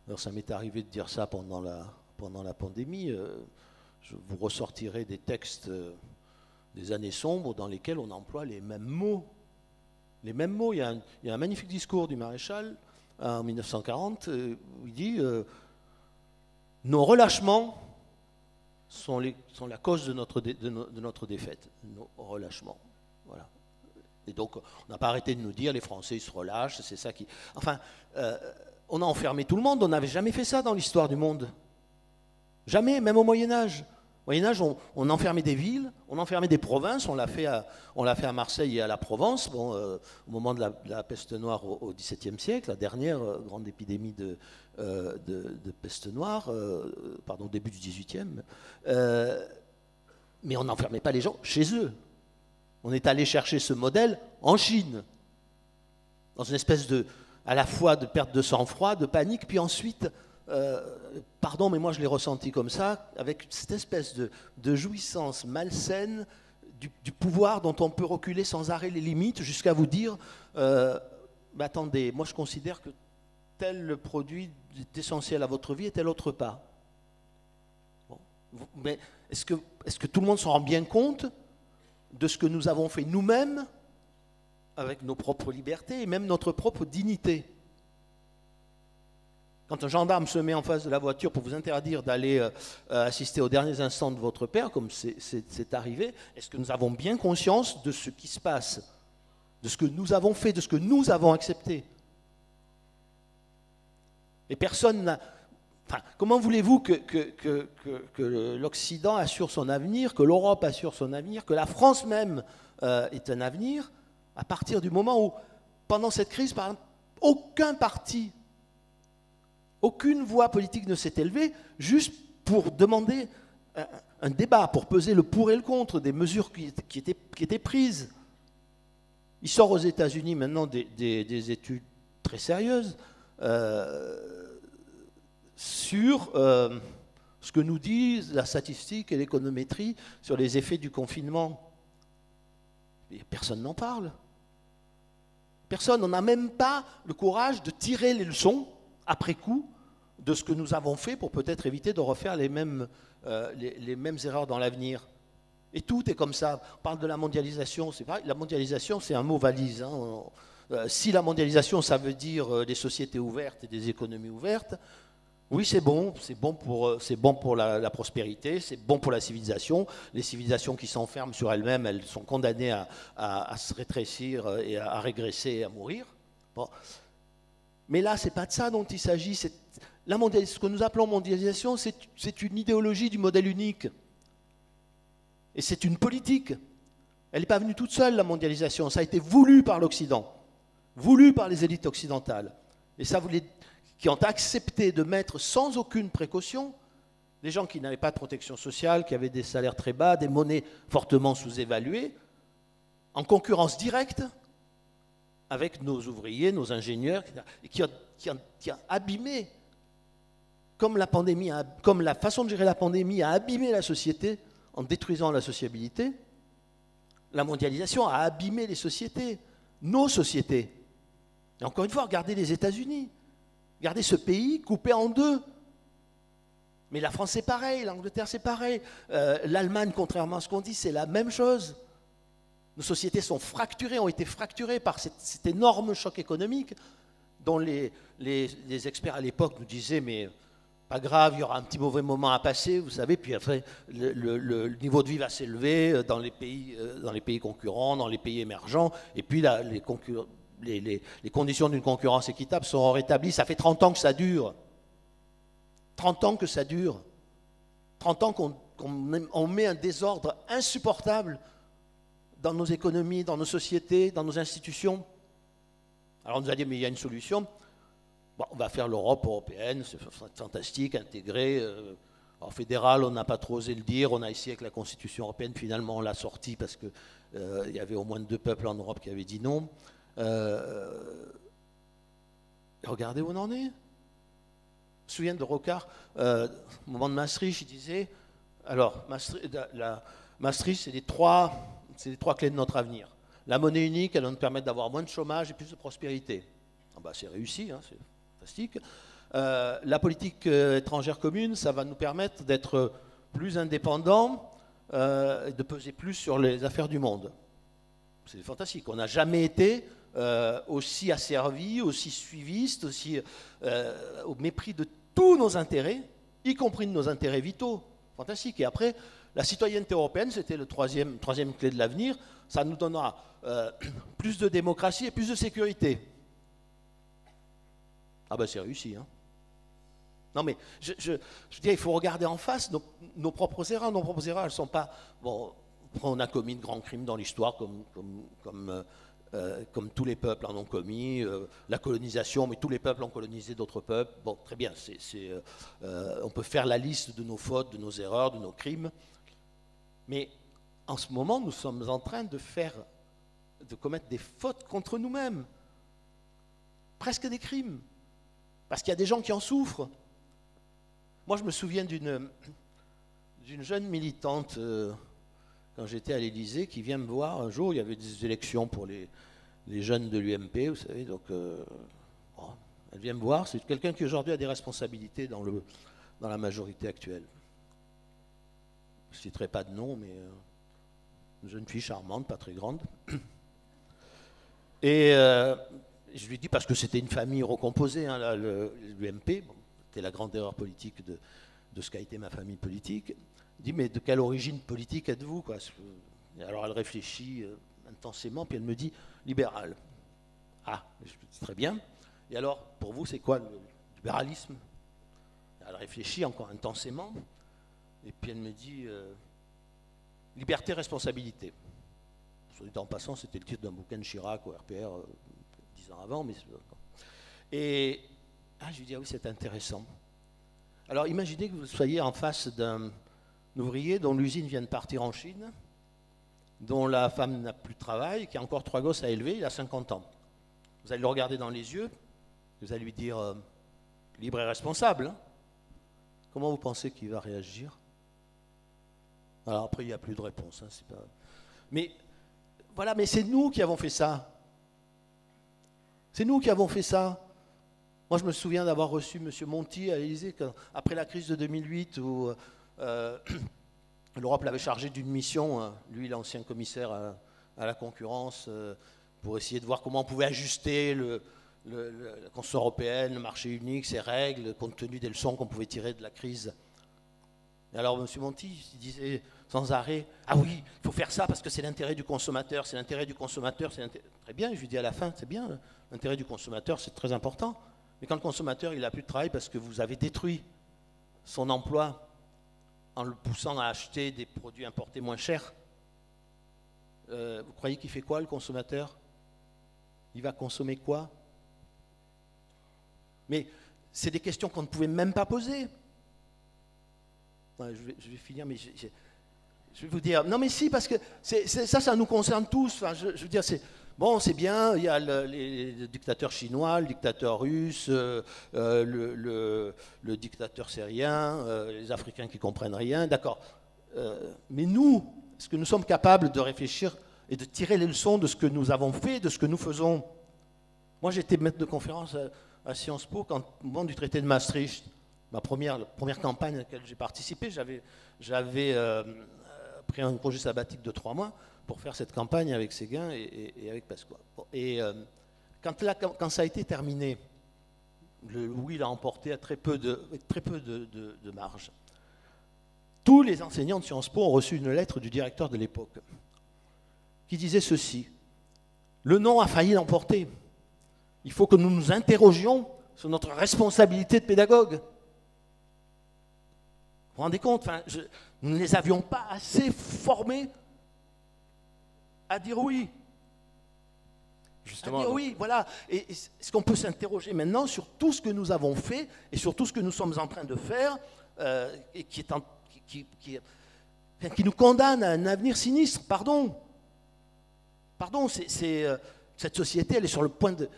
alors ça m'est arrivé de dire ça pendant la pandémie, je vous ressortirais des textes des années sombres dans lesquels on emploie les mêmes mots. Les mêmes mots. Il y a un magnifique discours du maréchal en 1940 où il dit nos relâchements sont la cause de notre défaite, nos relâchements. Voilà. Et donc, on n'a pas arrêté de nous dire, les Français ils se relâchent, c'est ça qui... Enfin, on a enfermé tout le monde, on n'avait jamais fait ça dans l'histoire du monde. Jamais, même au Moyen-Âge. Au Moyen-Âge, on enfermait des villes, on enfermait des provinces, on l'a fait à Marseille et à la Provence, au moment de la peste noire au XVIIe siècle, la dernière grande épidémie de peste noire, début du XVIIIe. Mais on n'enfermait pas les gens chez eux. On est allé chercher ce modèle en Chine, dans une espèce à la fois de perte de sang-froid, de panique, puis ensuite... pardon, mais moi je l'ai ressenti comme ça, avec cette espèce de jouissance malsaine du pouvoir dont on peut reculer sans arrêt les limites, jusqu'à vous dire mais attendez, moi je considère que tel le produit est essentiel à votre vie et tel autre pas. Bon. Mais est-ce que tout le monde s'en rend bien compte de ce que nous avons fait nous-mêmes avec nos propres libertés et même notre propre dignité? Quand un gendarme se met en face de la voiture pour vous interdire d'aller assister aux derniers instants de votre père, comme c'est arrivé, est-ce que nous avons bien conscience de ce qui se passe, de ce que nous avons fait, de ce que nous avons accepté? Et personne n'a... Enfin, comment voulez-vous que l'Occident assure son avenir, que l'Europe assure son avenir, que la France même ait un avenir, à partir du moment où, pendant cette crise, par exemple, aucun parti, aucune voix politique ne s'est élevée juste pour demander un débat, pour peser le pour et le contre des mesures qui étaient prises. Il sort aux États-Unis maintenant des études très sérieuses sur ce que nous disent la statistique et l'économétrie sur les effets du confinement. Et personne n'en parle. Personne, on n'a même pas le courage de tirer les leçons, après coup, de ce que nous avons fait pour peut-être éviter de refaire les mêmes erreurs dans l'avenir. Et tout est comme ça. On parle de la mondialisation, c'est pareil. La mondialisation, c'est un mot valise. Si la mondialisation, ça veut dire des sociétés ouvertes et des économies ouvertes, oui, c'est bon pour la prospérité, c'est bon pour la civilisation. Les civilisations qui s'enferment sur elles-mêmes, elles sont condamnées à se rétrécir et à régresser et à mourir. Bon. Mais là, ce n'est pas de ça dont il s'agit. Ce que nous appelons mondialisation, c'est une idéologie du modèle unique. Et c'est une politique. Elle n'est pas venue toute seule, la mondialisation. Ça a été voulu par l'Occident, voulu par les élites occidentales. Et ça voulait... qui ont accepté de mettre sans aucune précaution des gens qui n'avaient pas de protection sociale, qui avaient des salaires très bas, des monnaies fortement sous-évaluées, en concurrence directe avec nos ouvriers, nos ingénieurs, et qui a abîmé, comme la façon de gérer la pandémie a abîmé la société en détruisant la sociabilité, la mondialisation a abîmé les sociétés, nos sociétés. Et encore une fois, regardez les États-Unis. Regardez ce pays coupé en deux. Mais la France, c'est pareil, l'Angleterre, c'est pareil. L'Allemagne, contrairement à ce qu'on dit, c'est la même chose. Nos sociétés sont fracturées, ont été fracturées par cet énorme choc économique dont les experts à l'époque nous disaient, mais pas grave, il y aura un petit mauvais moment à passer, vous savez, puis après, le niveau de vie va s'élever dans les pays concurrents, dans les pays émergents, et puis les conditions d'une concurrence équitable seront rétablies. Ça fait 30 ans que ça dure. 30 ans que ça dure. 30 ans qu'on met un désordre insupportable dans nos économies, dans nos sociétés, dans nos institutions. Alors on nous a dit, mais il y a une solution. Bon, on va faire l'Europe européenne, c'est fantastique, intégrée. En fédéral, on n'a pas trop osé le dire. On a essayé avec la Constitution européenne, finalement on l'a sortie parce qu'il y avait au moins 2 peuples en Europe qui avaient dit non. Regardez où on en est. Je me souviens de Rocard, au moment de Maastricht, il disait, alors Maastricht, c'est les trois clés de notre avenir. La monnaie unique, elle va nous permettre d'avoir moins de chômage et plus de prospérité. Ah bah, c'est réussi, hein, c'est fantastique. La politique étrangère commune, ça va nous permettre d'être plus indépendants, de peser plus sur les affaires du monde. C'est fantastique. On n'a jamais été aussi asservis, aussi suivistes, aussi au mépris de tous nos intérêts, y compris de nos intérêts vitaux. Fantastique. Et après, la citoyenneté européenne, c'était le troisième clé de l'avenir. Ça nous donnera plus de démocratie et plus de sécurité. Ah ben c'est réussi, hein. Non mais, je veux dire, il faut regarder en face nos propres erreurs. Nos propres erreurs, elles ne sont pas... Bon, on a commis de grands crimes dans l'histoire, comme tous les peuples en ont commis. La colonisation, mais tous les peuples ont colonisé d'autres peuples. Bon, très bien, on peut faire la liste de nos fautes, de nos erreurs, de nos crimes. Mais en ce moment, nous sommes en train de commettre des fautes contre nous-mêmes. Presque des crimes. Parce qu'il y a des gens qui en souffrent. Moi, je me souviens d'une jeune militante, quand j'étais à l'Élysée, qui vient me voir un jour. Il y avait des élections pour les jeunes de l'UMP, vous savez. Donc, elle vient me voir. C'est quelqu'un qui aujourd'hui a des responsabilités dans la majorité actuelle. Je ne citerai pas de nom, mais une jeune fille charmante, pas très grande. Et je lui dis, parce que c'était une famille recomposée, hein, l'UMP, bon, c'était la grande erreur politique de ce qu'a été ma famille politique. Il dit, mais de quelle origine politique êtes-vous, quoi? Et alors elle réfléchit intensément, puis elle me dit, libéral. Ah, je lui dis, très bien. Et alors, pour vous, c'est quoi le libéralisme? Elle réfléchit encore intensément, et puis elle me dit liberté, responsabilité. Soit dit en passant, c'était le titre d'un bouquin de Chirac au RPR 10 ans avant. Et je lui dis, ah oui, c'est intéressant. Alors imaginez que vous soyez en face d'un ouvrier dont l'usine vient de partir en Chine, dont la femme n'a plus de travail, qui a encore 3 gosses à élever, il a 50 ans. Vous allez le regarder dans les yeux, vous allez lui dire libre et responsable. Hein. Comment vous pensez qu'il va réagir? Alors après, il n'y a plus de réponse. Hein, c'est pas... Mais voilà, mais c'est nous qui avons fait ça. C'est nous qui avons fait ça. Moi, je me souviens d'avoir reçu M. Monti à l'Élysée après la crise de 2008 où l'Europe l'avait chargé d'une mission, lui, l'ancien commissaire à la concurrence, pour essayer de voir comment on pouvait ajuster la Constitution européenne, le marché unique, ses règles, compte tenu des leçons qu'on pouvait tirer de la crise. Et alors, M. Monti il disait sans arrêt, ah oui, il faut faire ça parce que c'est l'intérêt du consommateur, c'est l'intérêt du consommateur, Très bien, je lui dis à la fin, c'est bien, l'intérêt du consommateur, c'est très important. Mais quand le consommateur, il n'a plus de travail parce que vous avez détruit son emploi en le poussant à acheter des produits importés moins chers, vous croyez qu'il fait quoi, le consommateur? Il va consommer quoi? Mais c'est des questions qu'on ne pouvait même pas poser. Ouais, je vais finir, mais je vais vous dire, non mais si, parce que ça nous concerne tous. Enfin, je veux dire, c'est bien, il y a les dictateurs chinois, le dictateur russe, le dictateur syrien, les Africains qui ne comprennent rien, d'accord. Mais nous, est-ce que nous sommes capables de réfléchir et de tirer les leçons de ce que nous avons fait, de ce que nous faisons? Moi, j'étais maître de conférence à Sciences Po au moment du traité de Maastricht. La première campagne à laquelle j'ai participé, j'avais pris un projet sabbatique de 3 mois pour faire cette campagne avec Séguin et avec Pasqua. Et quand ça a été terminé, le oui l'a emporté à très peu de marge. Tous les enseignants de Sciences Po ont reçu une lettre du directeur de l'époque qui disait ceci: le non a failli l'emporter. Il faut que nous nous interrogions sur notre responsabilité de pédagogue. Vous vous rendez compte, nous ne les avions pas assez formés à dire oui. Justement, à dire oui, voilà. Et est-ce qu'on peut s'interroger maintenant sur tout ce que nous avons fait et sur tout ce que nous sommes en train de faire et qui nous condamne à un avenir sinistre? Pardon, cette société, elle est sur le point de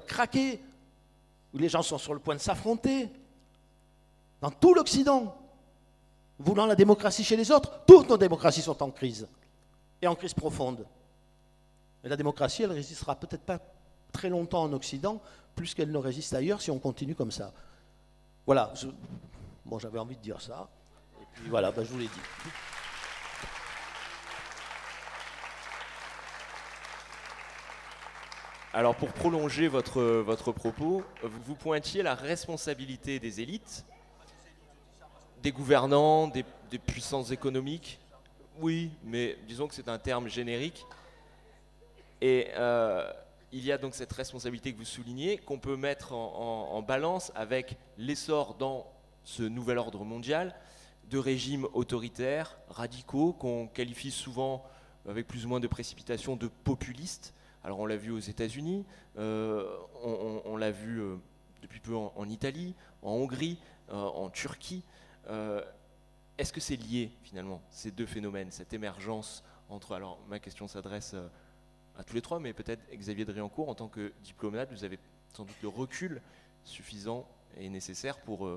craquer, où les gens sont sur le point de s'affronter. Dans tout l'Occident, voulant la démocratie chez les autres, toutes nos démocraties sont en crise, et en crise profonde. Et la démocratie, elle ne résistera peut-être pas très longtemps en Occident, plus qu'elle ne résiste ailleurs si on continue comme ça. Voilà, j'avais envie de dire ça, et puis voilà, je vous l'ai dit. Alors pour prolonger votre propos, vous pointiez la responsabilité des élites, des gouvernants, des puissances économiques. Oui, mais disons que c'est un terme générique. Et il y a donc cette responsabilité que vous soulignez, qu'on peut mettre en balance avec l'essor dans ce nouvel ordre mondial de régimes autoritaires, radicaux, qu'on qualifie souvent, avec plus ou moins de précipitation, de populistes. Alors on l'a vu aux États-Unis, on l'a vu depuis peu en Italie, en Hongrie, en Turquie. Est-ce que c'est lié finalement, ces deux phénomènes, cette émergence entre... Alors ma question s'adresse à tous les trois, mais peut-être Xavier Driancourt, en tant que diplomate, vous avez sans doute le recul suffisant et nécessaire pour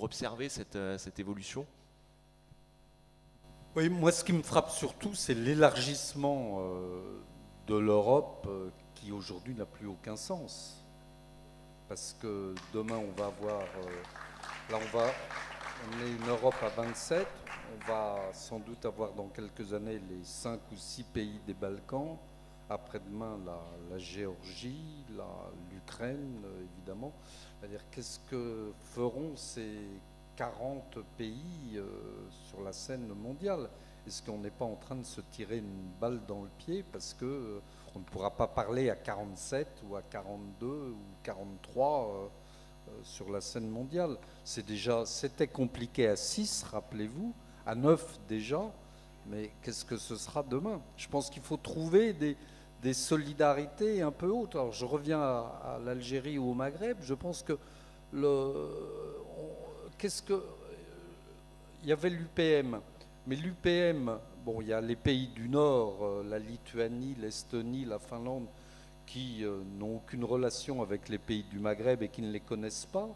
observer cette évolution. Oui, moi ce qui me frappe surtout, c'est l'élargissement de l'Europe qui aujourd'hui n'a plus aucun sens. Parce que demain on va avoir... on est une Europe à 27, on va sans doute avoir dans quelques années les 5 ou 6 pays des Balkans, après-demain la Géorgie, l'Ukraine évidemment. C'est-à-dire qu'est-ce que feront ces 40 pays sur la scène mondiale? Est-ce qu'on n'est pas en train de se tirer une balle dans le pied parce que on ne pourra pas parler à 47 ou à 42 ou 43 sur la scène mondiale. C'était compliqué à 6, rappelez-vous, à 9 déjà, mais qu'est-ce que ce sera demain? Je pense qu'il faut trouver des solidarités un peu hautes. Alors je reviens à l'Algérie ou au Maghreb, je pense que il y avait l'UPM, mais l'UPM, bon, il y a les pays du Nord, la Lituanie, l'Estonie, la Finlande, qui n'ont aucune relation avec les pays du Maghreb et qui ne les connaissent pas.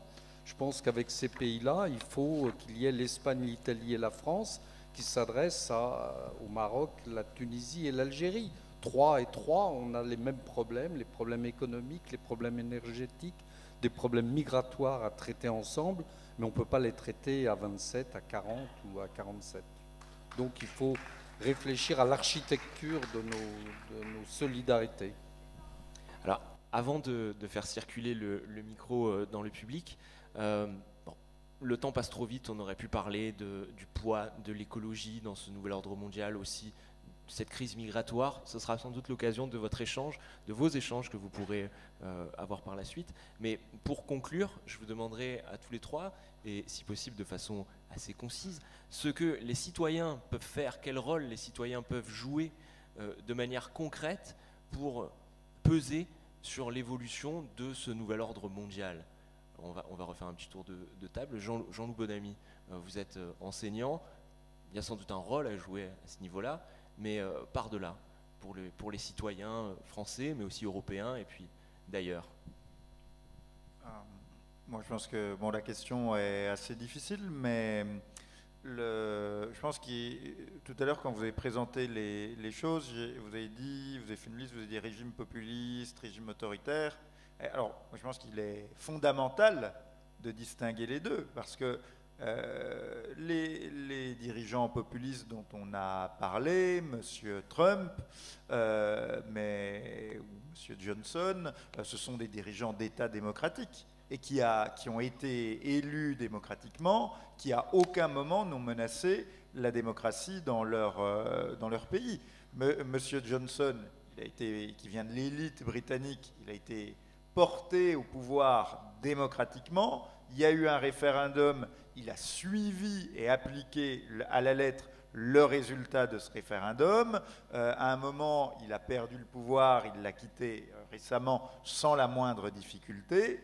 Je pense qu'avec ces pays-là, il faut qu'il y ait l'Espagne, l'Italie et la France qui s'adressent au Maroc, la Tunisie et l'Algérie. 3 et 3, on a les mêmes problèmes, les problèmes économiques, les problèmes énergétiques, des problèmes migratoires à traiter ensemble, mais on ne peut pas les traiter à 27, à 40 ou à 47. Donc il faut réfléchir à l'architecture de nos solidarités. Alors, avant de faire circuler le micro dans le public, le temps passe trop vite, on aurait pu parler du poids de l'écologie dans ce nouvel ordre mondial aussi, cette crise migratoire. Ce sera sans doute l'occasion de votre échange, de vos échanges que vous pourrez avoir par la suite. Mais pour conclure, je vous demanderai à tous les trois, et si possible de façon assez concise, ce que les citoyens peuvent faire, quel rôle les citoyens peuvent jouer de manière concrète pour peser sur l'évolution de ce nouvel ordre mondial. On va refaire un petit tour de table. Jean-Loup Bonamy, vous êtes enseignant, il y a sans doute un rôle à jouer à ce niveau-là, mais par-delà, pour les citoyens français, mais aussi européens, et puis d'ailleurs. Moi, je pense que la question est assez difficile, mais je pense que tout à l'heure, quand vous avez présenté les choses, vous avez fait une liste, vous avez dit régime populiste, régime autoritaire. Alors, moi, je pense qu'il est fondamental de distinguer les deux, parce que les dirigeants populistes dont on a parlé, M. Trump, ou M. Johnson, ce sont des dirigeants d'États démocratiques et qui ont été élus démocratiquement, qui à aucun moment n'ont menacé la démocratie dans leur pays. M. Johnson, qui vient de l'élite britannique, il a été porté au pouvoir démocratiquement. Il y a eu un référendum, il a suivi et appliqué à la lettre le résultat de ce référendum. À un moment, il a perdu le pouvoir, il l'a quitté récemment sans la moindre difficulté.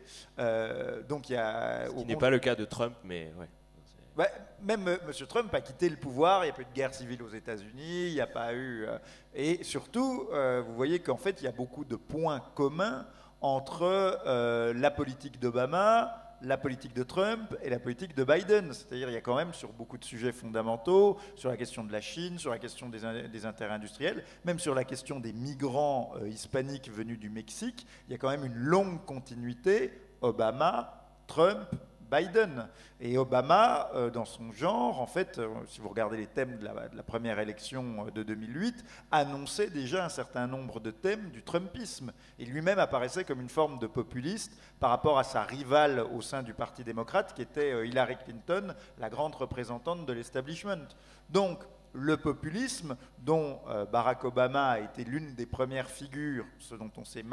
Donc il y a, ce qui n'est pas le cas de Trump, mais ouais. Même M. Trump a quitté le pouvoir, il n'y a pas eu de guerre civile aux États-Unis, il n'y a pas eu... et surtout, vous voyez qu'en fait, il y a beaucoup de points communs entre la politique d'Obama, la politique de Trump et la politique de Biden. C'est-à-dire il y a quand même sur beaucoup de sujets fondamentaux, sur la question de la Chine, sur la question des intérêts industriels, même sur la question des migrants hispaniques venus du Mexique, il y a quand même une longue continuité Obama, Trump, Biden. Et Obama, dans son genre, en fait, si vous regardez les thèmes de la première élection de 2008, annonçait déjà un certain nombre de thèmes du Trumpisme. Et lui-même apparaissait comme une forme de populiste par rapport à sa rivale au sein du Parti démocrate, qui était Hillary Clinton, la grande représentante de l'establishment. Donc, le populisme, dont Barack Obama a été l'une des premières figures, ce dont on s'est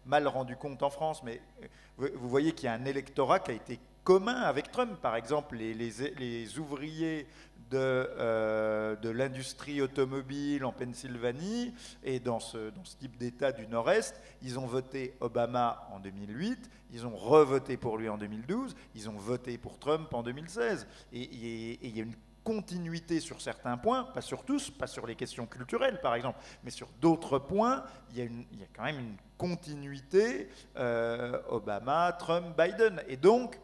mal rendu compte en France, mais vous voyez qu'il y a un électorat qui a été commun avec Trump. Par exemple, les ouvriers de l'industrie automobile en Pennsylvanie et dans ce type d'État du Nord-Est, ils ont voté Obama en 2008, ils ont revoté pour lui en 2012, ils ont voté pour Trump en 2016. Et il y a une continuité sur certains points, pas sur tous, pas sur les questions culturelles par exemple, mais sur d'autres points, il y a quand même une continuité Obama, Trump, Biden. Et donc,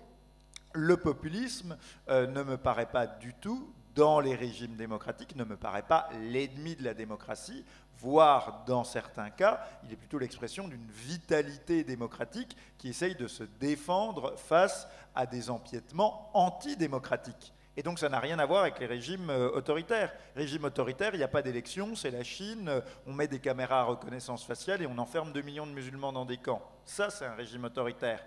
le populisme ne me paraît pas du tout, dans les régimes démocratiques, ne me paraît pas l'ennemi de la démocratie, voire dans certains cas, il est plutôt l'expression d'une vitalité démocratique qui essaye de se défendre face à des empiétements antidémocratiques. Et donc ça n'a rien à voir avec les régimes autoritaires. Régime autoritaire, il n'y a pas d'élection, c'est la Chine, on met des caméras à reconnaissance faciale et on enferme 2 millions de musulmans dans des camps. Ça, c'est un régime autoritaire.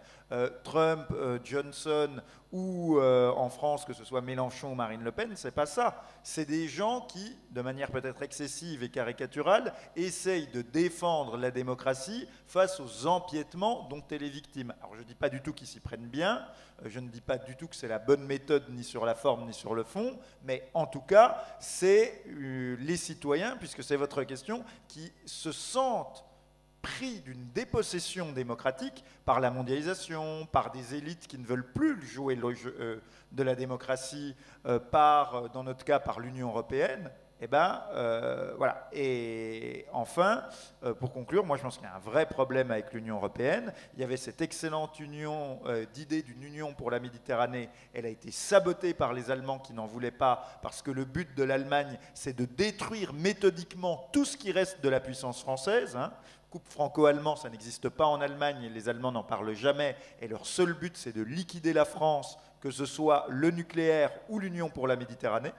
Trump, Johnson ou en France, que ce soit Mélenchon ou Marine Le Pen, c'est pas ça. C'est des gens qui, de manière peut-être excessive et caricaturale, essayent de défendre la démocratie face aux empiétements dont elle est victime. Alors je ne dis pas du tout qu'ils s'y prennent bien, je ne dis pas du tout que c'est la bonne méthode ni sur la forme ni sur le fond, mais en tout cas, c'est les citoyens, puisque c'est votre question, qui se sentent pris d'une dépossession démocratique par la mondialisation, par des élites qui ne veulent plus jouer le jeu de la démocratie, dans notre cas, par l'Union européenne. Et voilà. Et enfin, pour conclure, moi je pense qu'il y a un vrai problème avec l'Union européenne. Il y avait cette excellente union d'idées d'une union pour la Méditerranée. Elle a été sabotée par les Allemands qui n'en voulaient pas, parce que le but de l'Allemagne, c'est de détruire méthodiquement tout ce qui reste de la puissance française. Couple franco-allemand, ça n'existe pas en Allemagne, et les Allemands n'en parlent jamais, et leur seul but, c'est de liquider la France, que ce soit le nucléaire ou l'Union pour la Méditerranée.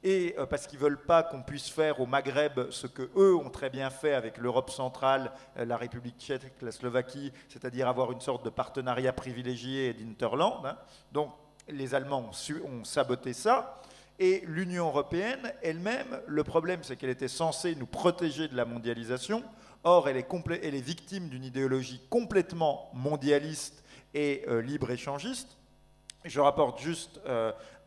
Et parce qu'ils ne veulent pas qu'on puisse faire au Maghreb ce qu'eux ont très bien fait avec l'Europe centrale, la République tchèque, la Slovaquie, c'est-à-dire avoir une sorte de partenariat privilégié d'Interland. Donc les Allemands ont saboté ça. Et l'Union européenne elle-même, le problème, c'est qu'elle était censée nous protéger de la mondialisation. Or, elle est victime d'une idéologie complètement mondialiste et libre-échangiste. Je rapporte juste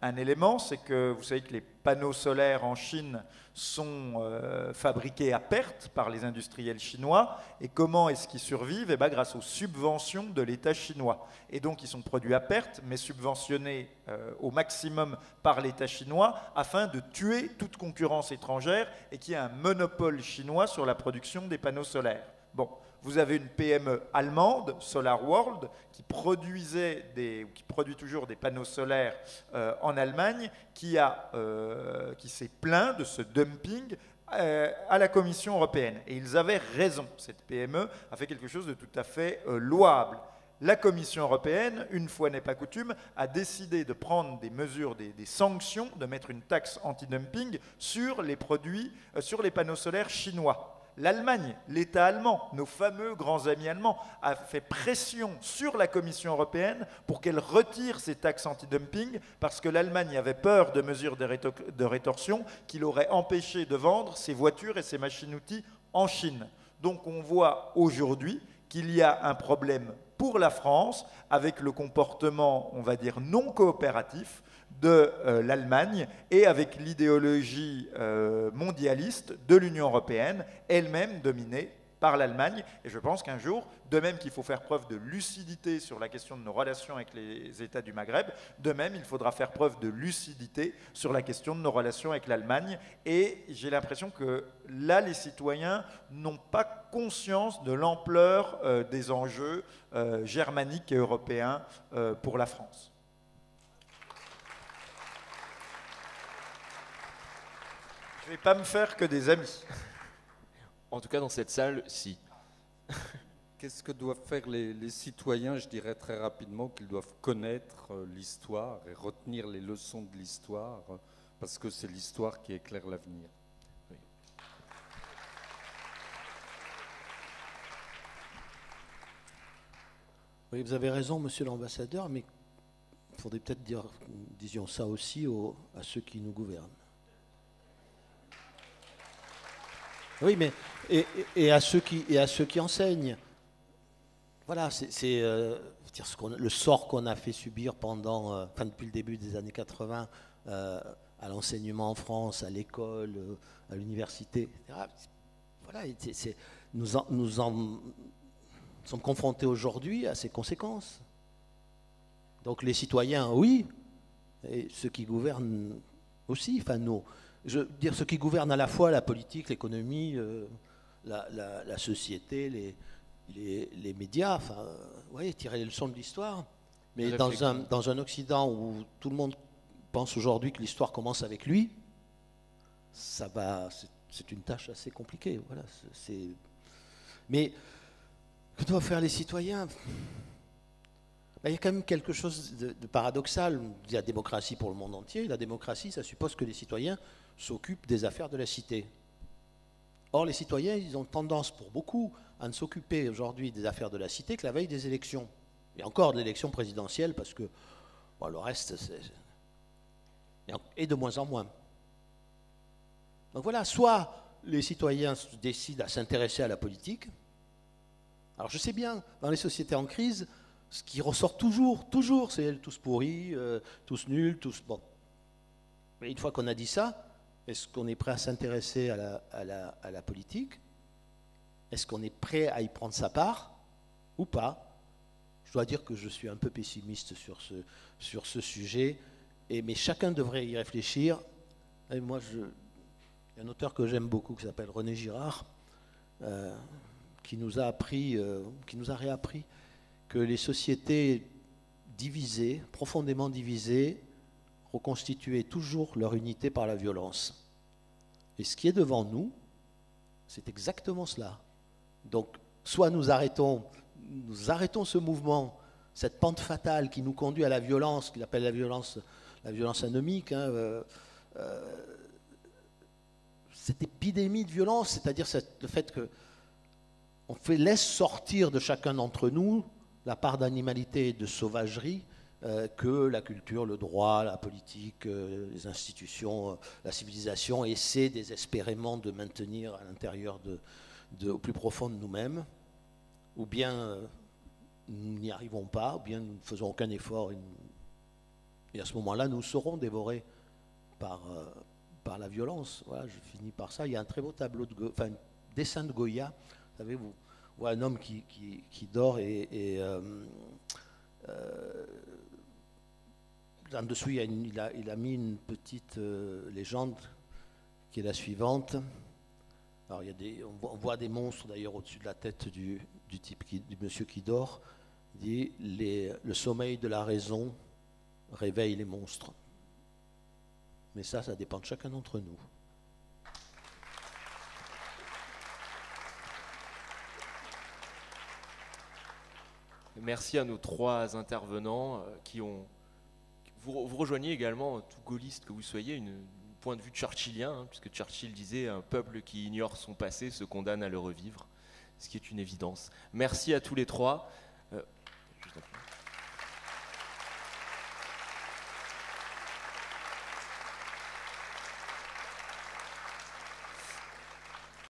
un élément, c'est que vous savez que les panneaux solaires en Chine sont fabriqués à perte par les industriels chinois. Et comment est-ce qu'ils survivent? Grâce aux subventions de l'État chinois. Et donc ils sont produits à perte, mais subventionnés au maximum par l'État chinois, afin de tuer toute concurrence étrangère et qu'il y ait un monopole chinois sur la production des panneaux solaires. Bon. Vous avez une PME allemande, SolarWorld, qui produit toujours des panneaux solaires en Allemagne, qui s'est plaint de ce dumping à la Commission européenne. Et ils avaient raison. Cette PME a fait quelque chose de tout à fait louable. La Commission européenne, une fois n'est pas coutume, a décidé de prendre des mesures, des sanctions, de mettre une taxe anti-dumping sur les produits, sur les panneaux solaires chinois. L'Allemagne, l'État allemand, nos fameux grands amis allemands, a fait pression sur la Commission européenne pour qu'elle retire ces taxes anti-dumping parce que l'Allemagne avait peur de mesures de rétorsion qui l'auraient empêché de vendre ses voitures et ses machines-outils en Chine. Donc on voit aujourd'hui qu'il y a un problème pour la France avec le comportement, on va dire, non coopératif de l'Allemagne et avec l'idéologie mondialiste de l'Union européenne, elle-même dominée par l'Allemagne. Et je pense qu'un jour, de même qu'il faut faire preuve de lucidité sur la question de nos relations avec les États du Maghreb, de même il faudra faire preuve de lucidité sur la question de nos relations avec l'Allemagne. Et j'ai l'impression que là, les citoyens n'ont pas conscience de l'ampleur des enjeux germaniques et européens pour la France. Je ne vais pas me faire que des amis. En tout cas, dans cette salle, si. Qu'est-ce que doivent faire les citoyens? Je dirais très rapidement qu'ils doivent connaître l'histoire et retenir les leçons de l'histoire, parce que c'est l'histoire qui éclaire l'avenir. Oui. Oui, vous avez raison, monsieur l'ambassadeur, mais il faudrait peut-être dire, disions ça aussi à ceux qui nous gouvernent. Oui, mais et à ceux qui enseignent. Voilà, c'est le sort qu'on a fait subir depuis le début des années 80 à l'enseignement en France, à l'école, à l'université, etc. Voilà, nous sommes confrontés aujourd'hui à ces conséquences. Donc les citoyens, oui, et ceux qui gouvernent aussi, je veux dire, ceux qui gouvernent à la fois la politique, l'économie, la société, les médias, tirer les leçons de l'histoire. Mais dans un Occident où tout le monde pense aujourd'hui que l'histoire commence avec lui, c'est une tâche assez compliquée. Voilà, mais que doivent faire les citoyens? Il y a quand même quelque chose de paradoxal. On dit la démocratie pour le monde entier. La démocratie, ça suppose que les citoyens s'occupent des affaires de la cité. Or, les citoyens, ils ont tendance, pour beaucoup, à ne s'occuper aujourd'hui des affaires de la cité que la veille des élections. Et encore de l'élection présidentielle, parce que bon, le reste, et de moins en moins. Donc voilà, soit les citoyens décident à s'intéresser à la politique. Alors je sais bien, dans les sociétés en crise, ce qui ressort toujours, c'est tous pourris, tous nuls, tous... Bon. Mais une fois qu'on a dit ça, est-ce qu'on est prêt à s'intéresser à la politique? Est-ce qu'on est prêt à y prendre sa part ou pas? Je dois dire que je suis un peu pessimiste sur ce sujet, mais chacun devrait y réfléchir. Et moi, il y a un auteur que j'aime beaucoup qui s'appelle René Girard, qui nous a réappris que les sociétés divisées, profondément divisées, reconstituaient toujours leur unité par la violence. Et ce qui est devant nous, c'est exactement cela. Donc, soit nous arrêtons ce mouvement, cette pente fatale qui nous conduit à la violence, qu'il appelle la violence anomique, cette épidémie de violence, c'est-à-dire le fait qu'on laisse sortir de chacun d'entre nous la part d'animalité et de sauvagerie que la culture, le droit, la politique, les institutions, la civilisation essaient désespérément de maintenir à l'intérieur au plus profond de nous-mêmes, ou bien nous n'y arrivons pas, ou bien nous ne faisons aucun effort, et à ce moment-là, nous serons dévorés par la violence. Voilà, je finis par ça. Il y a un très beau tableau, un dessin de Goya. Vous savez, vous voyez un homme qui dort et en dessous, il a mis une petite légende qui est la suivante. Alors, on voit des monstres d'ailleurs au-dessus de la tête du monsieur qui dort. Il dit le sommeil de la raison réveille les monstres. Mais ça dépend de chacun d'entre nous. Merci à nos trois intervenants qui ont... Vous rejoignez également, tout gaulliste que vous soyez, un point de vue churchillien, puisque Churchill disait « Un peuple qui ignore son passé se condamne à le revivre », ce qui est une évidence. Merci à tous les trois. Juste après.